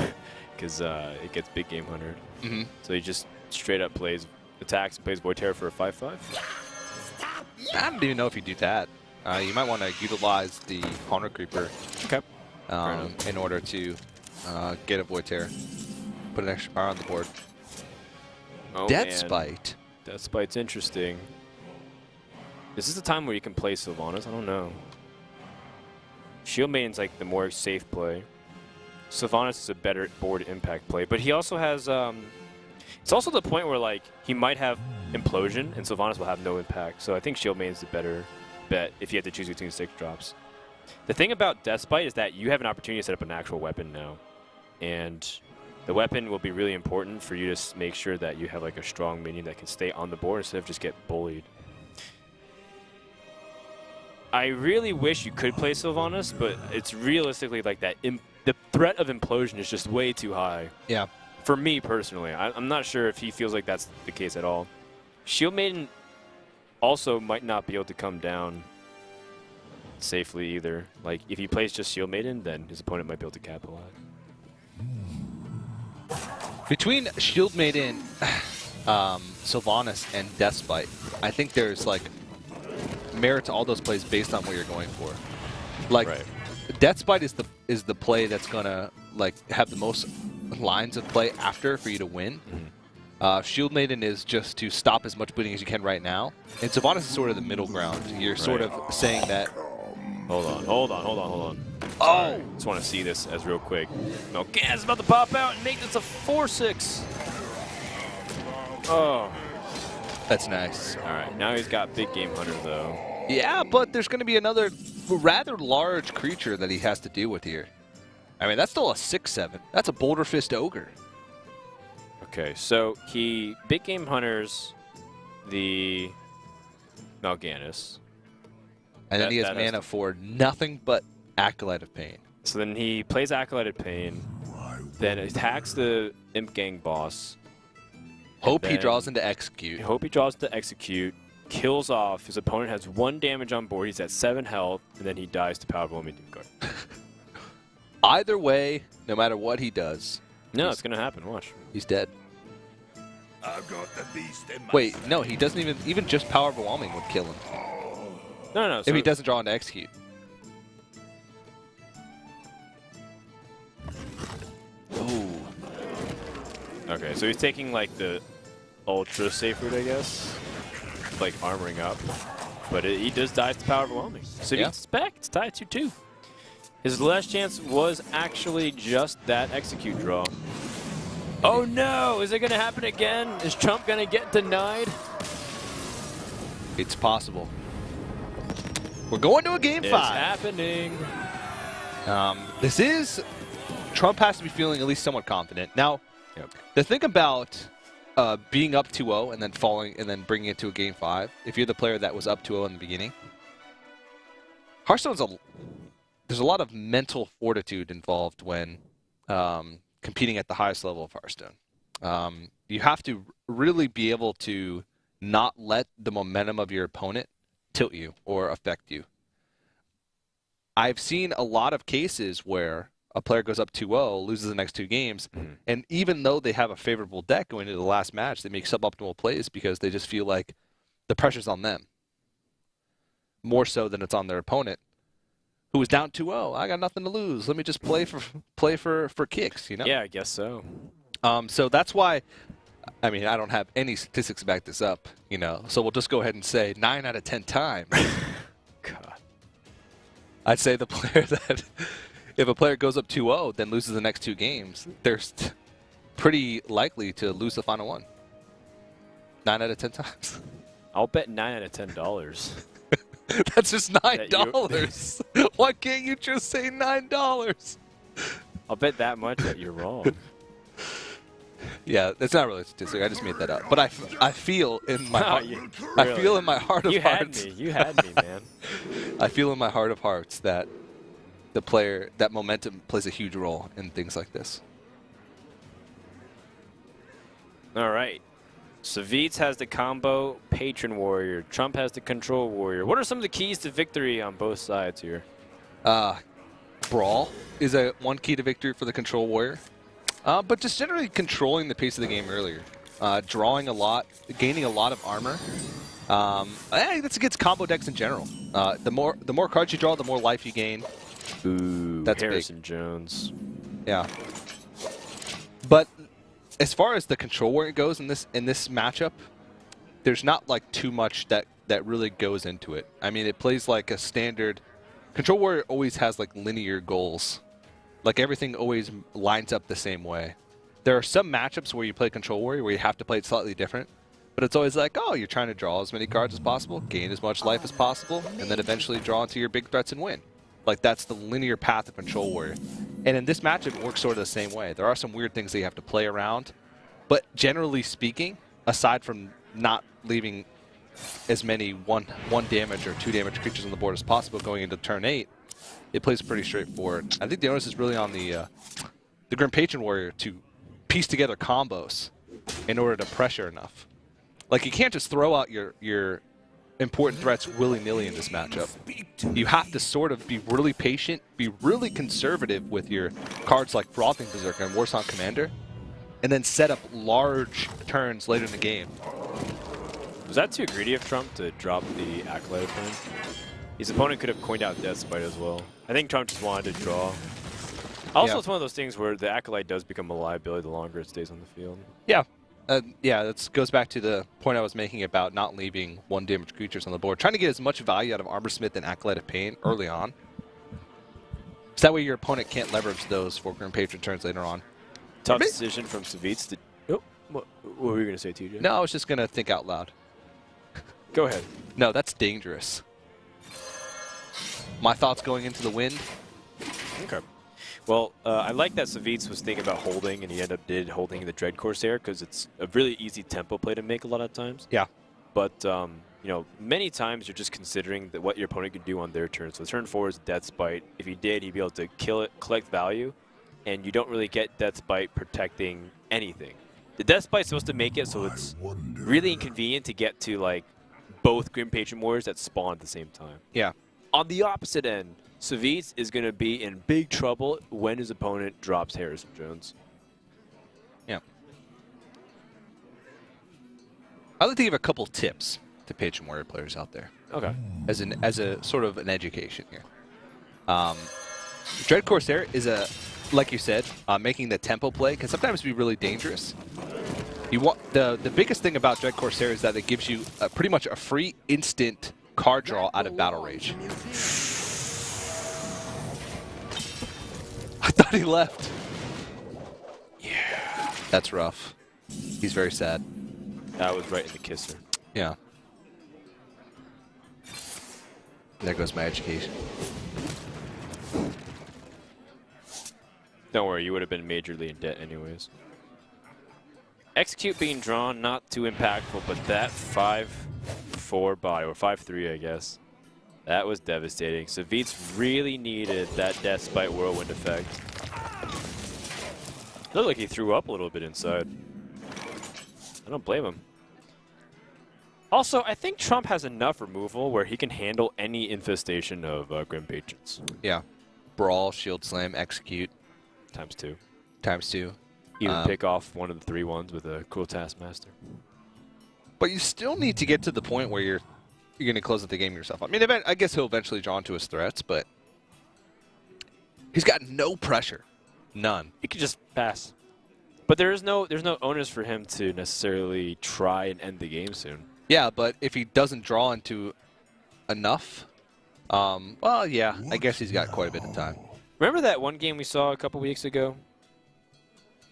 because it gets big game hunter. Mm-hmm. So he just straight up attacks and plays Void Terror for a 5/5. I don't even know if you do that. You might want to utilize the Haunter Creeper Okay. in order to get a Void Terror. Put an extra R on the board. Oh, Death man. Spite. Death Spite's interesting. Is this the time where you can play Sylvanas? I don't know. Shield Maiden's like the more safe play. Sylvanas is a better board impact play, but he also has. It's also the point where like he might have Implosion and Sylvanas will have no impact. So I think Shield Maiden's the better bet if you have to choose between 6 drops. The thing about Death Spite is that you have an opportunity to set up an actual weapon now, and the weapon will be really important for you to make sure that you have like a strong minion that can stay on the board instead of just get bullied. I really wish you could play Sylvanas, but it's realistically like that. The threat of Implosion is just way too high. Yeah. For me personally, I'm not sure if he feels like that's the case at all. Shield Maiden also might not be able to come down safely either. Like if he plays just Shield Maiden, then his opponent might be able to capitalize. Between Shield Maiden, Sylvanas, and Death Spite, I think there's like merit to all those plays based on what you're going for. Like Right. Death Spite is the play that's gonna like have the most lines of play after for you to win. Shield Maiden is just to stop as much bleeding as you can right now, and Sylvanas is sort of the middle ground. You're sort of saying that. Hold on. Oh! Just want to see this as real quick. No, Gaz about to pop out and make this a 4/6. Oh. That's nice. All right, now he's got big game hunter though. Yeah, but there's going to be another rather large creature that he has to deal with here. I mean, that's still a 6/7. That's a Boulder Fist Ogre. Okay, so he big game hunters the Mal'Ganis. And then he has that mana for nothing but Acolyte of Pain. So then he plays Acolyte of Pain, then attacks the Imp Gang boss. Hope he then- draws into Execute. Hope he draws to execute, kills off. His opponent has 1 damage on board. He's at 7 health, and then he dies to Power of Overwhelming Guard. Either way, no matter what he does, No, it's gonna happen. Watch. he's dead. I've got the beast in my Wait, no, he doesn't even just Power Overwhelming would kill him No. So if he doesn't draw into Execute. Ooh. Okay, so he's taking like the ultra safe route, I guess, like armoring up. But he does die to Power Overwhelming. So Yeah. he's back. It's tied 2-2. His last chance was actually just that execute draw. Oh no! Is it gonna happen again? Is Trump gonna get denied? It's possible. We're going to a game It's 5. happening. This is... Trump has to be feeling at least somewhat confident. Now, Yep. the thing about being up 2-0 and then falling and then bringing it to a game 5, if you're the player that was up 2-0 in the beginning, Hearthstone's there's a lot of mental fortitude involved when competing at the highest level of Hearthstone. You have to really be able to not let the momentum of your opponent tilt you or affect you. I've seen a lot of cases where a player goes up 2-0, loses the next 2 games, and even though they have a favorable deck going into the last match, they make suboptimal plays because they just feel like the pressure's on them more so than it's on their opponent, who was down 2-0. I got nothing to lose. Let me just play for kicks, you know? Yeah, I guess so. So that's why, I mean, I don't have any statistics to back this up, you know. So we'll just go ahead and say 9 out of 10 times. God. I'd say the player that, if a player goes up 2-0, then loses the next 2 games, they're pretty likely to lose the final one. 9 out of 10 times. I'll bet 9 out of $10. That's just That $9. Why can't you just say $9? I'll bet that much that you're wrong. Yeah, it's not really a statistic. I just made that up. But I feel in my heart, You- I really? feel in my heart of You had hearts. me. You had me, man. I feel in my heart of hearts that the player, that momentum plays a huge role in things like this. All right. Savjz has the combo Patron Warrior. Trump has the Control Warrior. What are some of the keys to victory on both sides here? Brawl is one key to victory for the Control Warrior. But just generally controlling the pace of the game earlier. Drawing a lot, gaining a lot of armor. I think that's against combo decks in general. The more cards you draw, the more life you gain. Ooh, That's Harrison big. Jones. Yeah. But as far as the control warrior goes in this matchup, there's not like too much that really goes into it. I mean, it plays like a standard. Control warrior always has like linear goals. Like everything always lines up the same way. There are some matchups where you play control warrior where you have to play it slightly different. But it's always like, oh, you're trying to draw as many cards as possible, gain as much life as possible, and then eventually draw into your big threats and win. Like, that's the linear path of Control Warrior. And in this matchup, it works sort of the same way. There are some weird things that you have to play around. But generally speaking, aside from not leaving as many one damage or 2 damage creatures on the board as possible going into turn 8, it plays pretty straightforward. I think the onus is really on the Grim Patron Warrior to piece together combos in order to pressure enough. Like, you can't just throw out your important threats willy-nilly in this matchup. You have to sort of be really patient, be really conservative with your cards like Frothing Berserker and Warsong Commander, and then set up large turns later in the game. Was that too greedy of Trump to drop the Acolyte turn? His opponent could have coined out Deathspite as well. I think Trump just wanted to draw. Also, it's one of those things where the Acolyte does become a liability the longer it stays on the field. Yeah. Yeah, that goes back to the point I was making about not leaving 1 damage creatures on the board. Trying to get as much value out of Armorsmith and Acolyte of Pain early on. So that way your opponent can't leverage those for Grim Patron turns later on. Tough decision from Savjz. Oh, what were you going to say, TJ? No, I was just going to think out loud. Go ahead. No, that's dangerous. My thoughts going into the wind. Okay. Well, I like that Savjz was thinking about holding, and he did holding the Dread Corsair because it's a really easy tempo play to make a lot of times. Yeah. But you know, many times you're just considering what your opponent can do on their turn. So turn 4 is Deathspite. If he did, he'd be able to kill it, collect value, and you don't really get Deathspite protecting anything. The Deathspite's supposed to make it so it's really inconvenient to get to like both Grim Patron Warriors that spawn at the same time. Yeah. On the opposite end, Savjz is going to be in big trouble when his opponent drops Harrison Jones. Yeah. I'd like to give a couple tips to Patron Warrior players out there. Okay. As a sort of an education here. Dread Corsair is like you said, making the tempo play can sometimes be really dangerous. You want the biggest thing about Dread Corsair is that it gives you pretty much a free instant card draw out of Battle Rage. I thought he left. Yeah. That's rough. He's very sad. That was right in the kisser. Yeah. There goes my education. Don't worry, you would have been majorly in debt anyways. Execute being drawn, not too impactful, but that 5-4 buy, or 5-3 I guess, that was devastating. Savjz really needed that Deathspite Whirlwind effect. Looked like he threw up a little bit inside. I don't blame him. Also, I think Trump has enough removal where he can handle any infestation of Grim Patrons. Yeah. Brawl, Shield Slam, Execute. Times 2. Times 2. Even pick off one of the 3/1s with a Cruel Taskmaster. But you still need to get to the point where you're going to close out the game yourself. I mean, I guess he'll eventually draw into his threats, but he's got no pressure. None. He could just pass. But there's no onus for him to necessarily try and end the game soon. Yeah, but if he doesn't draw into enough, well, yeah, I guess he's got quite a bit of time. Remember that one game we saw a couple weeks ago?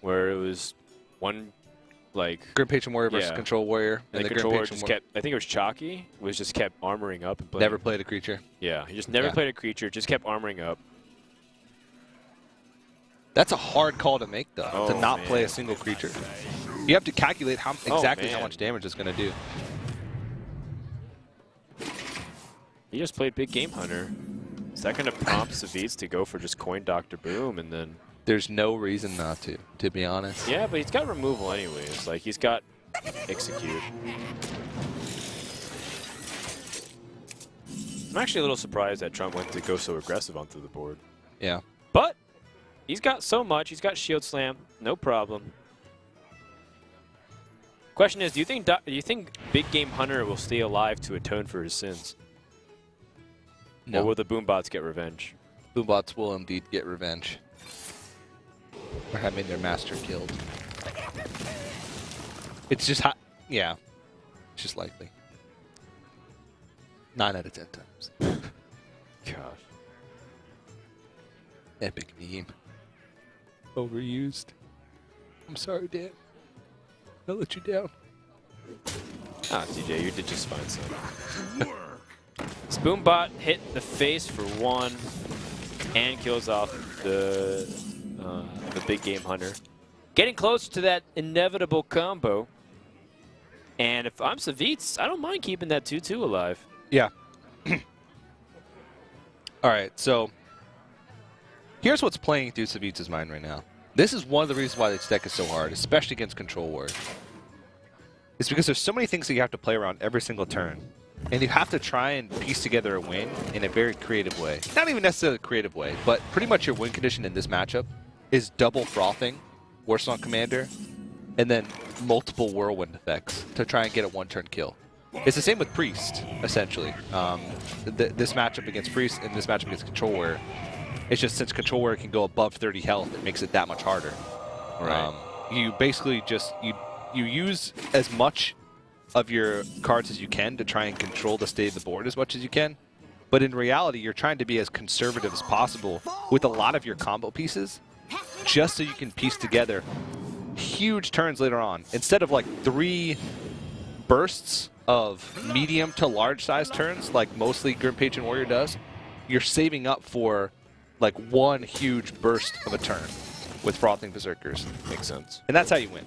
Where it was one, like... Grim Patron Warrior versus Yeah. Control Warrior. And the Control Warrior just kept... I think it was Chalky. Just kept armoring up and playing. Never played a creature. Yeah, he just never played a creature. Just kept armoring up. That's a hard call to make, though, to not play a single creature. You have to calculate exactly how much damage it's going to do. He just played Big Game Hunter. Is that going to prompt Savjz to go for just Coin Dr. Boom and then... There's no reason not to be honest. Yeah, but he's got removal anyways. Like, he's got Execute. I'm actually a little surprised that Trump went to go so aggressive onto the board. Yeah. But He's got so much. He's got Shield Slam. No problem. Question is, do you think Big Game Hunter will stay alive to atone for his sins? No. Or will the Boombots get revenge? Boombots will indeed get revenge for having their master killed. It's just yeah, it's just likely. 9 out of 10 times. Gosh. Epic meme. Overused. I'm sorry, Dan. I let you down. Ah, TJ, you did just fine, son. Spoombot hit the face for 1 and kills off the Big Game Hunter. Getting close to that inevitable combo. And if I'm Savjz, I don't mind keeping that 2-2 alive. Yeah. All right, so here's what's playing through Savjz's mind right now. This is one of the reasons why this deck is so hard, especially against Control Ward. It's because there's so many things that you have to play around every single turn. And you have to try and piece together a win in a very creative way. Not even necessarily a creative way, but pretty much your win condition in this matchup is double frothing, Worst on Commander, and then multiple whirlwind effects to try and get a one-turn kill. It's the same with Priest, essentially. This matchup against Priest and this matchup against Control Ward, it's just since Control Ward can go above 30 health, it makes it that much harder. Right. You basically just, you use as much of your cards as you can to try and control the state of the board as much as you can. But in reality, you're trying to be as conservative as possible with a lot of your combo pieces, just so you can piece together huge turns later on. Instead of like 3 bursts of medium to large size turns, like mostly Grim Patron Warrior does, you're saving up for like 1 huge burst of a turn with Frothing Berserkers. Makes sense. And that's how you win.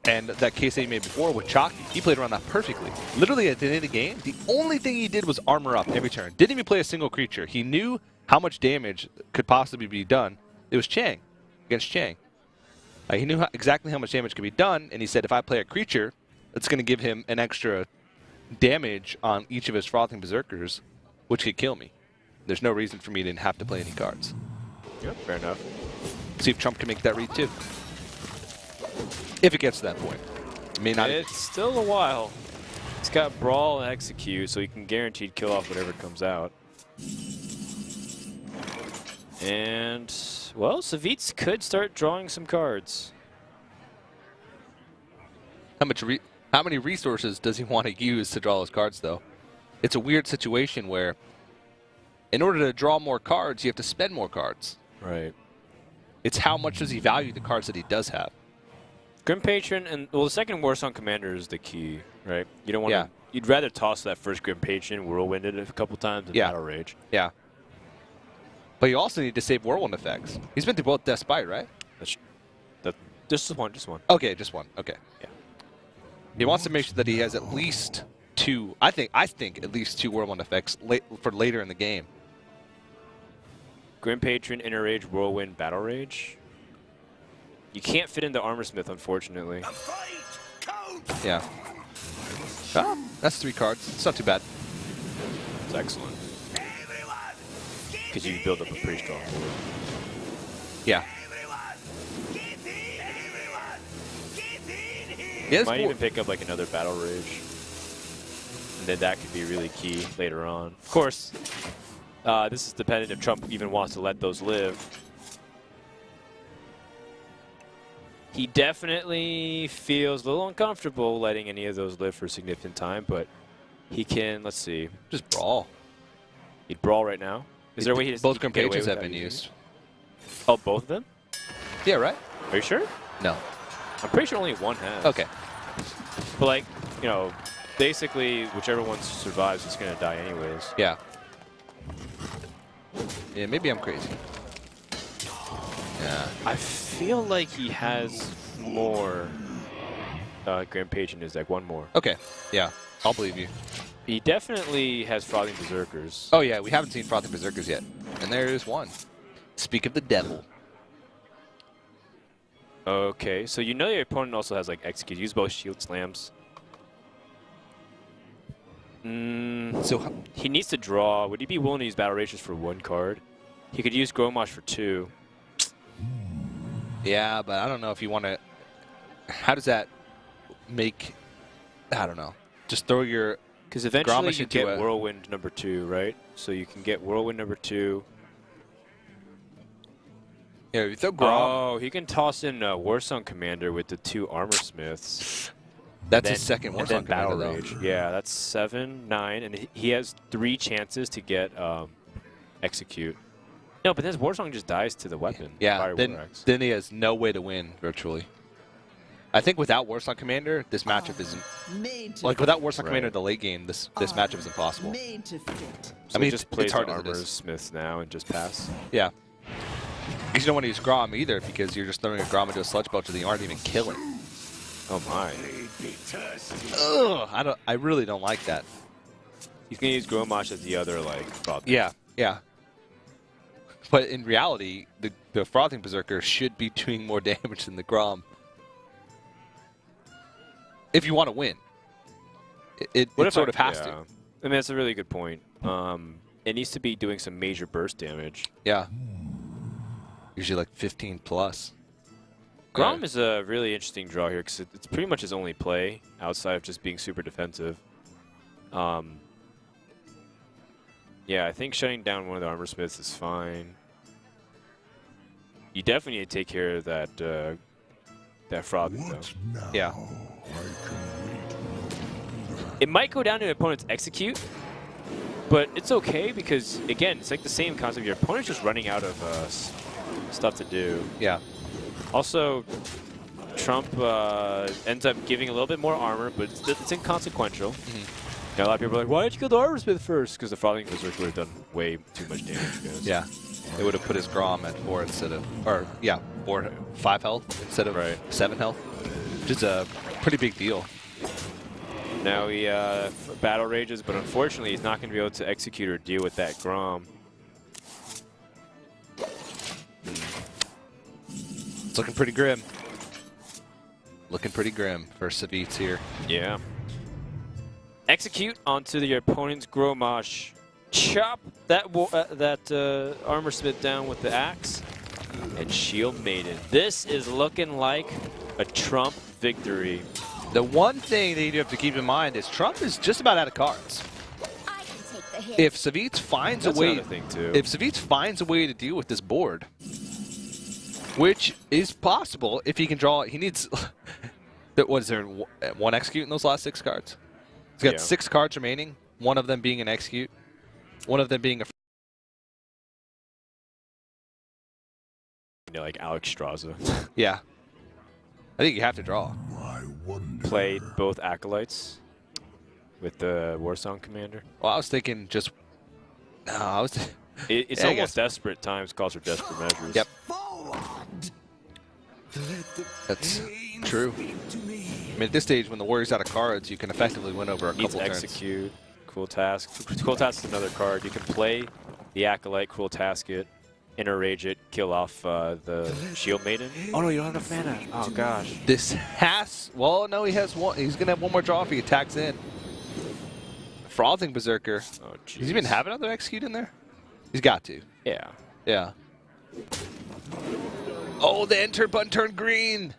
And that case that you made before with Chalky, he played around that perfectly. Literally at the end of the game, the only thing he did was armor up every turn. Didn't even play a single creature. He knew how much damage could possibly be done. It was Chang, against Chang. He knew exactly how much damage could be done, and he said if I play a creature, it's going to give him an extra damage on each of his Frothing Berserkers, which could kill me. There's no reason for me to have to play any cards. Yep, fair enough. See if Trump can make that read too. If it gets to that point. It may not. It's still a while. He's got Brawl and Execute, so he can guaranteed kill off whatever comes out. And, well, Savjz could start drawing some cards. How many resources does he want to use to draw those cards, though? It's a weird situation where, in order to draw more cards, you have to spend more cards. Right. It's how much does he value the cards that he does have. Grim Patron and, well, the second Worst on Commander is the key, right? You don't want to. Yeah. You'd rather toss that first Grim Patron, Whirlwind it a couple times, than Yeah. Battle Rage. Yeah. But you also need to save Whirlwind effects. He's been through both Death Spite, right? Just one, just one. Okay, just one. Okay. Yeah. He wants to make sure that he has at least 2. I think at least 2 Whirlwind effects for later in the game. Grim Patron, Inner Rage, Whirlwind, Battle Rage. You can't fit into Armorsmith, unfortunately. Yeah. Oh, that's 3 cards. It's not too bad. It's excellent. Because you build up a pretty strong board. Yeah. Yeah, Might even pick up like another Battle Rage. And then that could be really key later on. Of course, this is dependent if Trump even wants to let those live. He definitely feels a little uncomfortable letting any of those live for a significant time, but he can, let's see. just brawl. He'd Brawl right now. Is there a way he Both can Grim get away Patrons with have that been using used. it? Oh, both of them? Yeah, right? Are you sure? No. I'm pretty sure only one has. Okay. But like, you know, basically whichever one survives is going to die anyways. Yeah. Yeah, maybe I'm crazy. Yeah. I feel like he has more Grim Patron is like one more. Okay. Yeah. I'll believe you. He definitely has Frothing Berserkers. Oh, yeah. We haven't seen Frothing Berserkers yet. And there is one. Speak of the devil. Okay, so you know your opponent also has like Execute. Use both Shield Slams. So He needs to draw. Would he be willing to use Battle Rages for 1 card? He could use Gromosh for 2. Yeah, but I don't know if you want to. How does that make? I don't know. Just throw your. Because eventually Gromosh you into get a- Whirlwind number 2, right? So you can get Whirlwind number 2. Yeah, you throw Grom. Oh, he can toss in Warsong Commander with the 2 Armor Smiths. That's his second and then Warsong Battle Commander, Rage. Yeah, that's 7, 9, and he has 3 chances to get Execute. No, but then Warsong just dies to the weapon. Yeah, Fire then, War Axe. then he has no way to win, virtually. I think without Warsong Commander, this matchup isn't... Like, without Warsong Commander in the late game, this matchup is impossible. So I mean, just plays it's hard the as it Armor is. Smiths now and just pass. Yeah. Because you don't want to use Grom either, because you're just throwing a Grom into a Sludge Belcher that you aren't even killing. Oh my. Ugh, I really don't like that. He's going to use Gromosh as the other, like, problem. Yeah, yeah. But in reality, the Frothing Berserker should be doing more damage than the Grom. If you want to win. It sort of has to. I mean, that's a really good point. It needs to be doing some major burst damage. Yeah. Usually like 15 plus. Grom is a really interesting draw here because it's pretty much his only play outside of just being super defensive. Yeah, I think shutting down one of the Armor Smiths is fine. You definitely need to take care of that that Frothing, though. Yeah. It might go down to an opponent's Execute, but it's okay because, again, it's like the same concept. Your opponent's just running out of stuff to do. Yeah. Also, Trump ends up giving a little bit more armor, but it's inconsequential. Now, a lot of people are like, why did you kill the Armor Smith first? Because the Frothing Berserker would have done way too much damage, guys. Yeah. They would have put his Grom at 4 instead of, or yeah, 5 health instead of 7 health, which is a pretty big deal. Now he battle rages, but unfortunately he's not going to be able to execute or deal with that Grom. It's looking pretty grim. Looking pretty grim for Savjz here. Yeah. Execute onto your opponent's Gromosh. Chop that Armor Smith down with the axe. And Shield Maiden. This is looking like a Trump victory. The one thing that you have to keep in mind is Trump is just about out of cards. I can take the hit. If Savjz finds That's a way, another thing too. if Savjz finds a way to deal with this board, which is possible if he can draw, he needs. What is there? 1 execute in those last 6 cards. He's got 6 cards remaining. One of them being an execute. One of them being a. You know, like Alex Straza. Yeah. I think you have to draw. Played both Acolytes with the Warsong Commander. Well, I was thinking just. No, I was. It's Yeah, I almost guess. desperate times calls for desperate measures. Yep. That's true. I mean, at this stage, when the Warrior's out of cards, you can effectively win over a Needs couple turns. execute. Cool Task. Cool Task is another card. You can play the Acolyte, Cool Task it, Interrage it, kill off the Shield Maiden. Oh no, you don't have enough mana. Oh gosh. This has. Well, no, he has one. He's gonna have one more draw if he attacks in. Frothing Berserker. Oh jeez. Does he even have another execute in there? He's got to. Yeah. Yeah. Oh, the enter button turned green.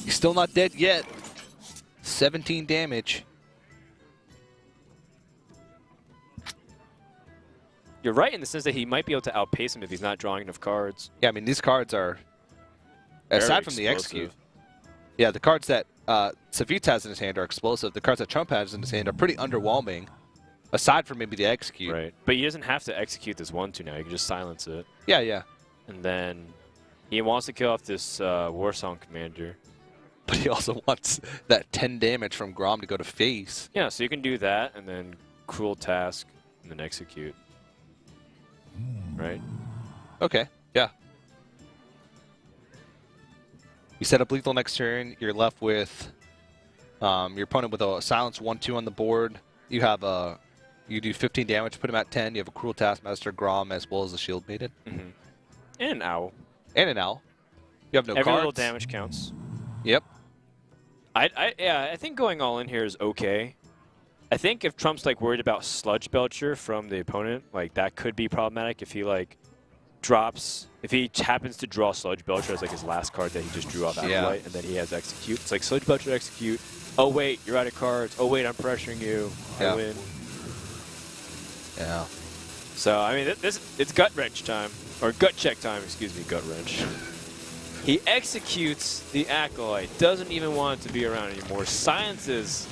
He's still not dead yet. 17 damage. You're right in the sense that he might be able to outpace him if he's not drawing enough cards. Yeah, I mean, these cards are, aside from the explosive. execute, yeah, the cards that Savjz has in his hand are explosive. The cards that Trump has in his hand are pretty underwhelming, aside from maybe the execute. Right. But he doesn't have to execute this 1-2 now. He can just silence it. Yeah, yeah. And then he wants to kill off this Warsong Commander. But he also wants that 10 damage from Grom to go to face. Yeah, so you can do that and then Cruel Task and then execute. Right? Okay, yeah. You set up lethal next turn. You're left with your opponent with a silence 1-2 on the board. You have a, you do 15 damage, put him at 10. You have a Cruel Taskmaster, Grom, as well as a Shield Maiden. And an Owl. And an Owl. You have no Every cards. little damage counts. Yep. Yeah, I think going all in here is okay. I think if Trump's like worried about Sludge Belcher from the opponent, like that could be problematic if he like drops, if he happens to draw Sludge Belcher as like his last card that he just drew off Acolyte, and then he has Execute. It's like Sludge Belcher, Execute. Oh wait, you're out of cards. Oh wait, I'm pressuring you. I win. Yeah. So I mean, it's gut wrench time, or gut check time. Excuse me, gut wrench. He executes the Acolyte. Doesn't even want it to be around anymore. Silences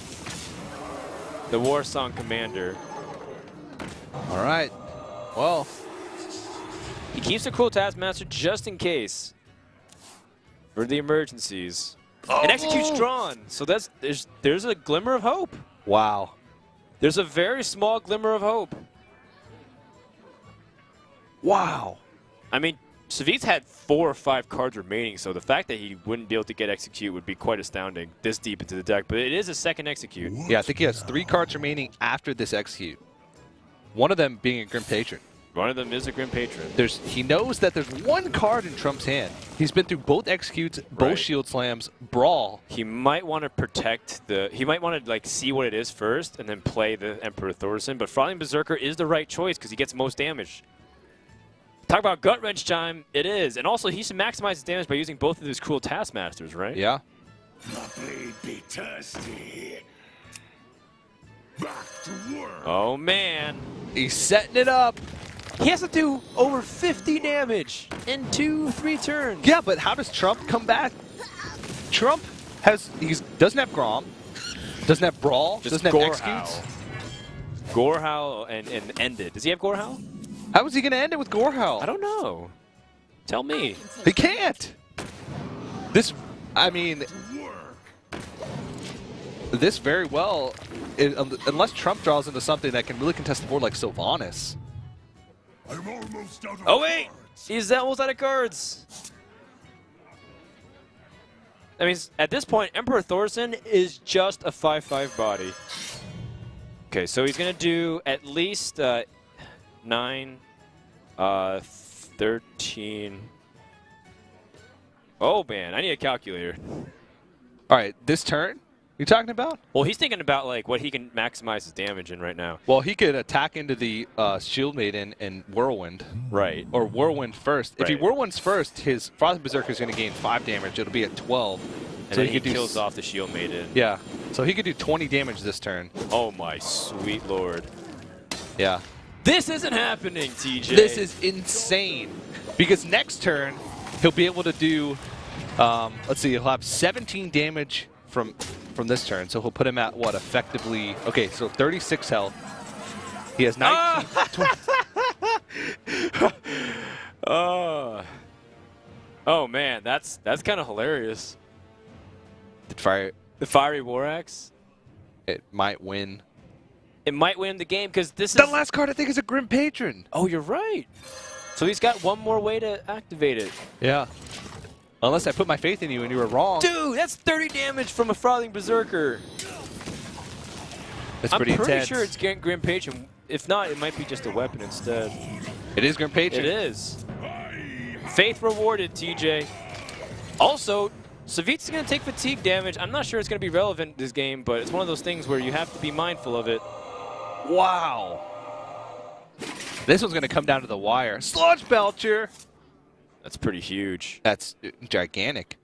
the Warsong Commander. All right. Well, he keeps the Cruel Taskmaster just in case for the emergencies. And executes drawn. So there's a glimmer of hope. wow. There's a very small glimmer of hope. Wow. I mean, Savjz had 4 or 5 cards remaining, so the fact that he wouldn't be able to get Execute would be quite astounding this deep into the deck. But it is a second Execute. Yeah, I think he has 3 cards remaining after this Execute. One of them being a Grim Patron. One of them is a Grim Patron. He knows that there's 1 card in Trump's hand. He's been through both Executes, both Shield Slams, Brawl. He might want to protect the... He might want to like see what it is first and then play the Emperor Thorson. But Frothin' Berserker is the right choice because he gets most damage. Talk about gut wrench time. It is. And also, he should maximize his damage by using both of his Cruel Taskmasters, right? Yeah. My blade be thirsty. Back to work. Oh, man. He's setting it up. He has to do over 50 damage in 2-3 turns. Yeah, but how does Trump come back? Trump doesn't have Grom, doesn't have Brawl, Just doesn't have Gorehowl. Executes. Gorehowl and Ended. Does he have Gorehowl? How is he going to end it with Gorehowl? I don't know. Tell me. He can't. I mean, this very well, unless Trump draws into something that can really contest the board like Sylvanas. I'm almost out of Oh, wait. cards. He's almost out of cards. I mean, at this point, Emperor Thorson is just a 5/5 body. Okay, so he's going to do at least 9, 13. Oh, man, I need a calculator. All right, this turn you talking about? Well, he's thinking about like what he can maximize his damage in right now. Well, he could attack into the Shield Maiden and Whirlwind. Right. Or Whirlwind first. If he Right. Whirlwinds first, his Frothin' Berserker is going to gain 5 damage. It'll be at 12. And so then he could do kills off the Shield Maiden. Yeah. So he could do 20 damage this turn. Oh, my sweet lord. Yeah. This isn't happening, TJ. This is insane. Because next turn, he'll be able to do, let's see, he'll have 17 damage from this turn. So he'll put him at, what, effectively, okay, so 36 health. He has 19. 20. Oh, man, that's kind of hilarious. The Fiery War Axe? It might win. It might win the game because this The is... last card, I think, is a Grim Patron. Oh, you're right. So he's got one more way to activate it. Yeah. Unless I put my faith in you and you were wrong. Dude, that's 30 damage from a Frothing Berserker. That's I'm pretty pretty intense. sure it's Grim Patron. If not, it might be just a weapon instead. It is Grim Patron. It is. Faith rewarded, TJ. Also, Savjz is going to take fatigue damage. I'm not sure it's going to be relevant this game, but it's one of those things where you have to be mindful of it. Wow. This one's going to come down to the wire. Sludge Belcher. That's pretty huge. That's gigantic.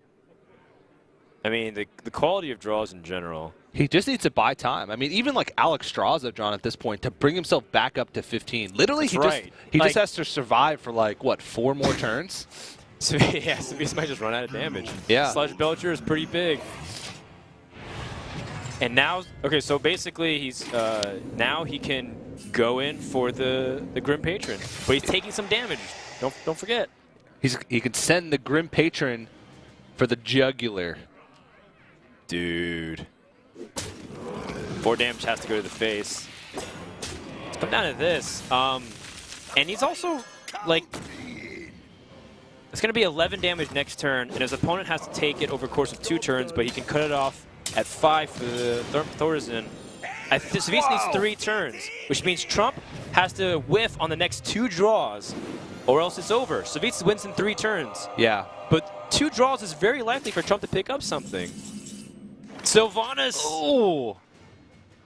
I mean, the quality of draws in general. He just needs to buy time. I mean, even like Alex Straza drawn at this point to bring himself back up to 15. Literally, That's he right. just has to survive for like, what, 4 more turns? So, yeah, Savjz might just run out of damage. Yeah. Sludge Belcher is pretty big. And now, okay, so basically he's now he can go in for the Grim Patron, but he's taking some damage. Don't forget. He can send the Grim Patron for the jugular. Dude. 4 damage has to go to the face. Let's come down to this. And he's also, like, it's going to be 11 damage next turn, and his opponent has to take it over the course of 2 turns, but he can cut it off at 5 for the Thorzen. Savjz needs 3 turns, which means Trump has to whiff on the next 2 draws, or else it's over. Savjz wins in 3 turns. Yeah. But 2 draws is very likely for Trump to pick up something. Sylvanas. Oh.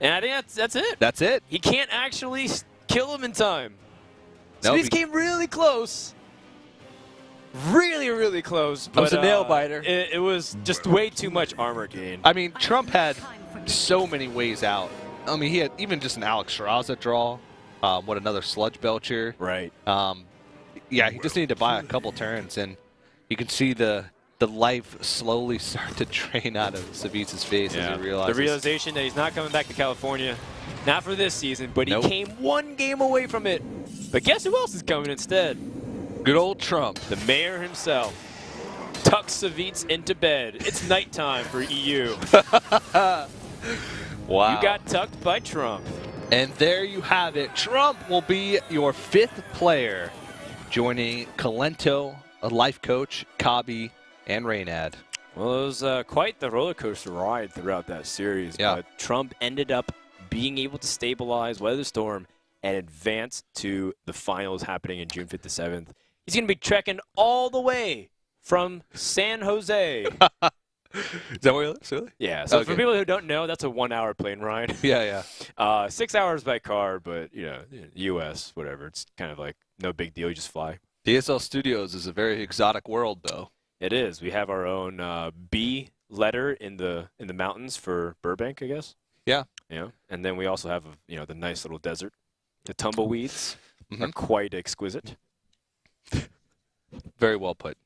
And I think that's it. That's it. He can't actually kill him in time. Nope, Savjz came really close. Really, really close. But, was a nail biter. It was just way too much armor gain. I mean, Trump had so many ways out. I mean, he had even just an Alex Shiraza draw. Another Sludge Belcher. Right. Yeah, he just needed to buy a couple turns, and you can see the life slowly start to drain out of Savjz's face as he realizes. The realization that he's not coming back to California, not for this season, but Nope. he came one game away from it. But guess who else is coming instead? Good old Trump. The mayor himself tucks Savjz into bed. It's nighttime for EU. Wow. You got tucked by Trump. And there you have it. Trump will be your 5th player, joining Kalento, a life coach, Kabi, and Reynad. Well, it was quite the roller coaster ride throughout that series. Yeah. But Trump ended up being able to stabilize, weather the storm, and advance to the finals happening in June 5th to 7th. He's going to be trekking all the way from San Jose. Is that where he lives, really? Yeah, so Okay. for people who don't know, that's a 1-hour plane ride. Yeah, yeah. 6 hours by car, but, U.S., whatever. It's kind of like no big deal. You just fly. ESL Studios is a very exotic world, though. It is. We have our own B letter in the mountains for Burbank, I guess. Yeah. And then we also have, the nice little desert. The tumbleweeds are quite exquisite. Very well put.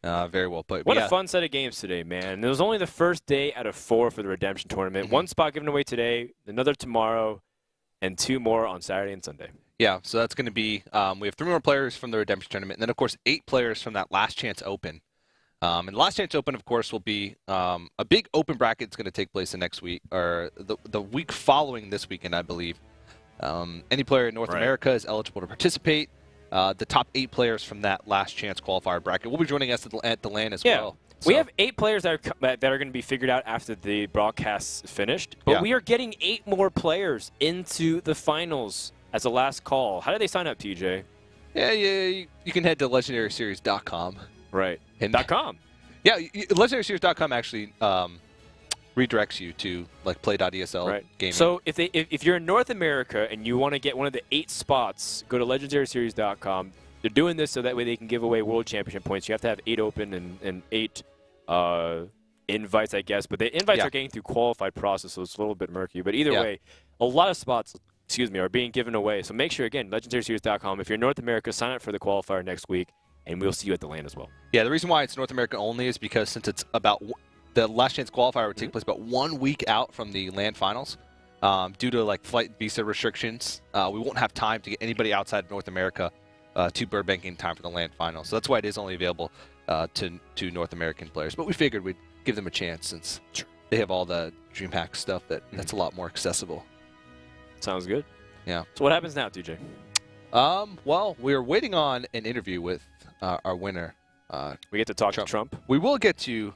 Very well put. What a fun set of games today, man. It was only the first day out of 4 for the Redemption Tournament. 1 spot given away today, another tomorrow, and 2 more on Saturday and Sunday. Yeah, so that's going to be, we have 3 more players from the Redemption Tournament, and then, of course, 8 players from that Last Chance Open. And Last Chance Open, of course, will be a big open bracket that's going to take place the next week, or the week following this weekend, I believe. Any player in North America is eligible to participate. The top 8 players from that Last Chance qualifier bracket will be joining us at the LAN as well. We So- have 8 players that are going to be figured out after the broadcast's finished, but Yeah. we are getting 8 more players into the finals as a last call. How do they sign up, TJ? Yeah, you can head to legendaryseries.com. Right. And .com. Yeah, legendaryseries.com actually redirects you to like play.esl gaming. So if you're in North America and you want to get one of the 8 spots, go to legendaryseries.com. They're doing this so that way they can give away World Championship points. You have to have 8 open and 8 invites, I guess. But the invites are getting through qualified process, so it's a little bit murky. But either way, a lot of spots, are being given away. So make sure, again, legendaryseries.com. If you're in North America, sign up for the qualifier next week, and we'll see you at the LAN as well. Yeah, the reason why it's North America only is because since it's about the Last Chance qualifier would take place about 1 week out from the LAN finals, due to like flight visa restrictions, we won't have time to get anybody outside of North America to Burbank in time for the LAN finals. So that's why it is only available to North American players. But we figured we'd give them a chance since they have all the DreamHack stuff that's a lot more accessible. Sounds good. Yeah. So what happens now, TJ? Well, we're waiting on an interview with our winner. We get to talk to Trump. We will get to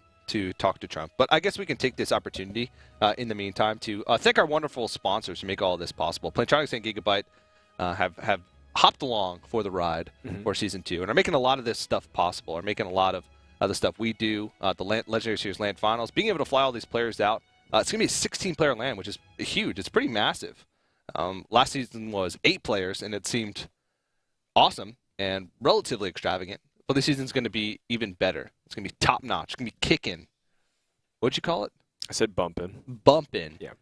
talk to Trump, but I guess we can take this opportunity in the meantime to thank our wonderful sponsors who make all of this possible. Plantronics and Gigabyte have hopped along for the ride for Season 2 and are making a lot of this stuff possible, are making a lot of the stuff we do, the Legendary Series LAN Finals, being able to fly all these players out. It's going to be a 16-player LAN, which is huge. It's pretty massive. Last season was 8 players, and it seemed awesome and relatively extravagant. But this season's going to be even better. It's going to be top-notch. It's going to be kicking. What'd you call it? I said bumpin'. Bumpin'. Yeah.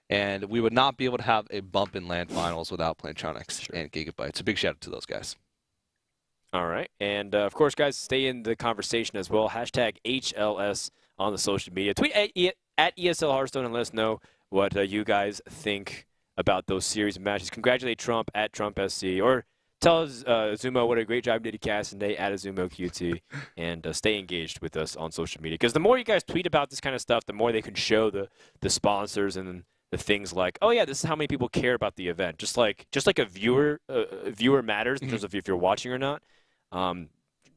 And we would not be able to have a Bumpin' LAN Finals without Plantronics and Gigabyte. So big shout-out to those guys. All right. And, of course, guys, stay in the conversation as well. Hashtag HLS on the social media. Tweet at ESL Hearthstone and let us know what you guys think about those series of matches. Congratulate Trump at TrumpSC, or tell Zumo what a great job he did casting today at AzumoQT, and stay engaged with us on social media. Because the more you guys tweet about this kind of stuff, the more they can show the sponsors and the things like, oh yeah, this is how many people care about the event. Just like a viewer matters in terms of if you're watching or not.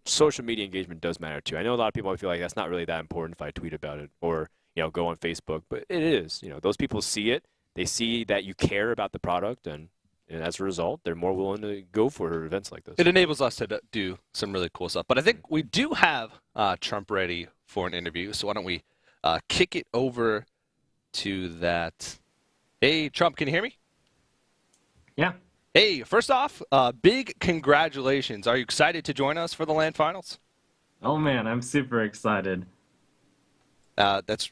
Social media engagement does matter too. I know a lot of people feel like that's not really that important if I tweet about it or go on Facebook, but it is. Those people see it. They see that you care about the product, and as a result, they're more willing to go for events like this. It enables us to do some really cool stuff. But I think we do have Trump ready for an interview, so why don't we kick it over to that Hey, Trump, can you hear me? Yeah. Hey, first off, big congratulations. Are you excited to join us for the LAN finals? Oh man, I'm super excited. That's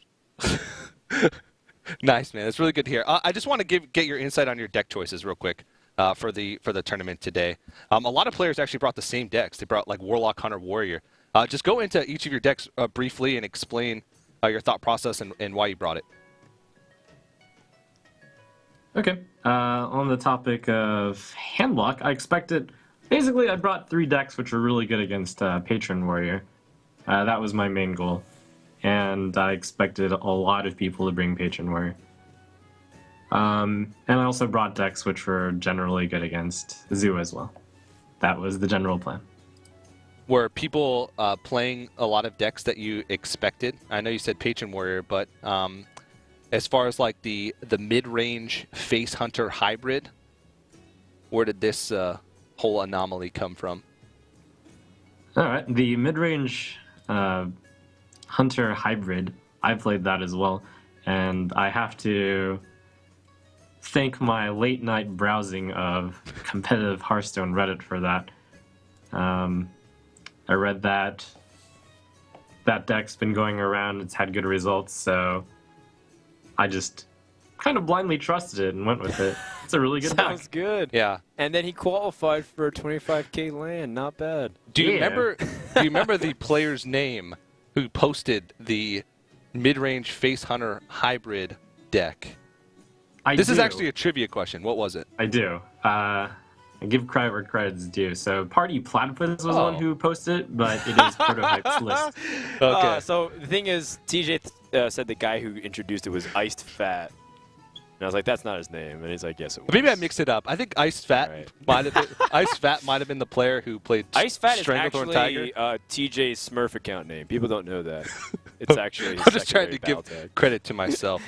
nice, man. That's really good to hear. I just want to get your insight on your deck choices real quick for the tournament today. A lot of players actually brought the same decks. They brought like Warlock, Hunter, Warrior. Just go into each of your decks briefly and explain your thought process and why you brought it. Okay. On the topic of handlock, I expected. Basically, I brought 3 decks which were really good against Patron Warrior. That was my main goal, and I expected a lot of people to bring Patron Warrior. And I also brought decks which were generally good against Zoo as well. That was the general plan. Were people playing a lot of decks that you expected? I know you said Patron Warrior, but as far as like the mid-range Face Hunter hybrid, where did this whole anomaly come from? All right, the mid-range Hunter hybrid, I played that as well, and I have to thank my late-night browsing of competitive Hearthstone Reddit for that. I read that deck's been going around, it's had good results, so I just kind of blindly trusted it and went with it. It's a really good Sounds deck. good. Yeah. And then he qualified for a 25K land. Not bad. Do you Yeah. remember? Do you remember the player's name who posted the mid-range Face Hunter hybrid deck? This is actually a trivia question. What was it? I do. I give credit where credit's due. So Party Platypus was the one who posted it, but it is Prototype's list. Okay. So the thing is, TJ said the guy who introduced it was Iced Fat. And I was like, that's not his name. And he's like, yes, it was. Maybe I mixed it up. I think Ice Fat Right. might have been Ice Fat might have been the player who played Ice Fat is Stranglethorn actually Tiger. TJ's Smurf account name. People don't know that. It's actually his I'm just trying to secondary give battle tag. credit to myself.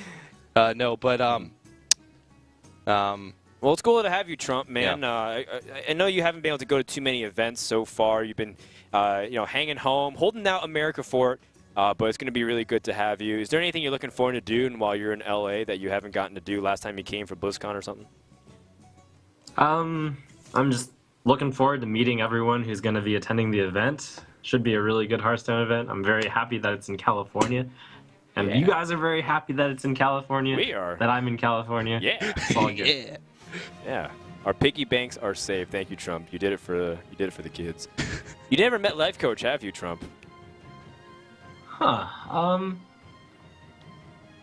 No, but Well, it's cool to have you, Trump, man. I know you haven't been able to go to too many events so far. You've been, hanging home, holding out America for it. But it's going to be really good to have you. Is there anything you're looking forward to doing while you're in LA that you haven't gotten to do last time you came for BlizzCon or something? I'm just looking forward to meeting everyone who's going to be attending the event. Should be a really good Hearthstone event. I'm very happy that it's in California. And Yeah. you guys are very happy that it's in California. We are. That I'm in California. Yeah. It's all good. yeah. Yeah. Our piggy banks are safe. Thank you, Trump. You did it for the kids. You never met Life Coach, have you, Trump? Huh.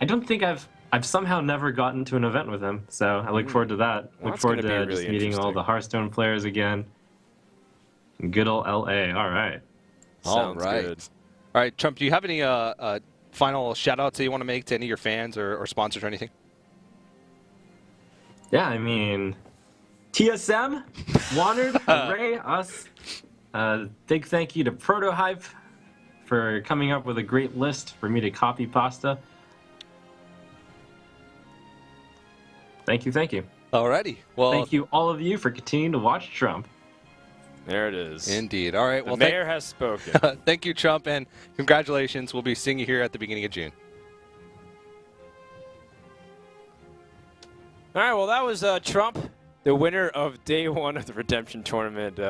I don't think I've somehow never gotten to an event with him, so I look forward to that. Well, Look that's forward gonna to be really just meeting all interesting. the Hearthstone players again. Good old LA. All right. All Sounds right. good. All right, Trump. Do you have any final shout-outs that you want to make to any of your fans or sponsors or anything? Yeah, I mean, TSM, Wandered, Hooray, us. Big thank you to Protohype for coming up with a great list for me to copy pasta. Thank you, thank you. Alrighty. Well, Thank you, all of you, for continuing to watch Trump. There it is. Indeed. All right. The Well, mayor has spoken. thank you, Trump, and congratulations. We'll be seeing you here at the beginning of June. All right, well, that was Trump, the winner of day 1 of the Redemption Tournament.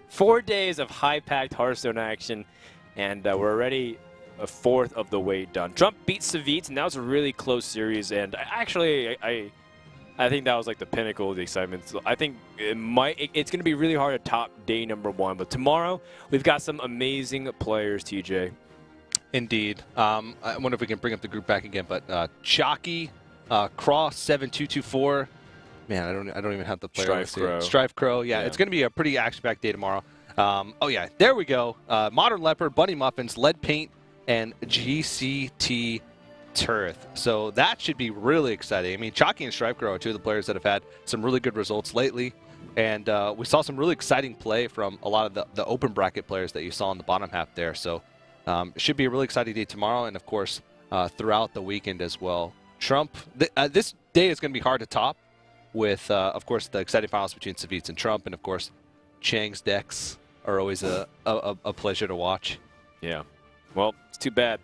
4 days of high-packed Hearthstone action, and we're already a fourth of the way done. Trump beat Savjz, and that was a really close series, and I think that was like the pinnacle of the excitement. So I think it's going to be really hard to top day number 1, but tomorrow we've got some amazing players, TJ. Indeed. I wonder if we can bring up the group back again, but Chalky, Cross 7224. Man, I don't even have the player. Strife Crow. Strife Crow. Yeah, it's going to be a pretty action-packed day tomorrow. Oh yeah, there we go. Modern Leopard, Bunny Muffins, Lead Paint, and GCT Turth. So that should be really exciting. I mean, Chalky and Strife Crow are two of the players that have had some really good results lately, and we saw some really exciting play from a lot of the open bracket players that you saw in the bottom half there. So it should be a really exciting day tomorrow, and of course throughout the weekend as well. Trump, this day is going to be hard to top with, of course, the exciting finals between Savjz and Trump, and of course, Chang's decks are always a pleasure to watch. Yeah. Well, it's too bad.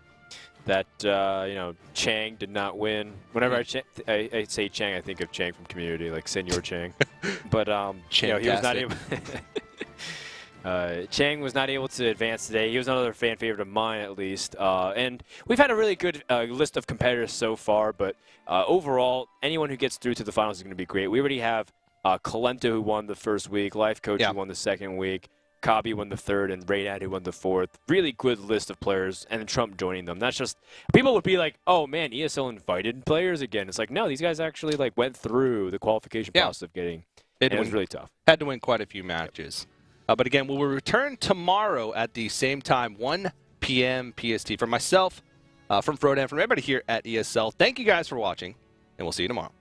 that you know, Chang did not win. Whenever I say Chang, I think of Chang from Community, like Senor Chang. But you know, he was not able. Chang was not able to advance today. He was another fan favorite of mine, at least. And we've had a really good list of competitors so far, but overall, anyone who gets through to the finals is going to be great. We already have Kalenta, who won the first week, Life Coach, who won the second week, Kabi won the third, and Raynad, who won the fourth. Really good list of players, and then Trump joining them. That's just, people would be like, oh man, ESL invited players again. It's like, no, these guys actually like went through the qualification process of getting, it was really tough. Had to win quite a few matches. But again, we will return tomorrow at the same time, 1 p.m. PST. For myself, from Frodan, from everybody here at ESL, thank you guys for watching, and we'll see you tomorrow.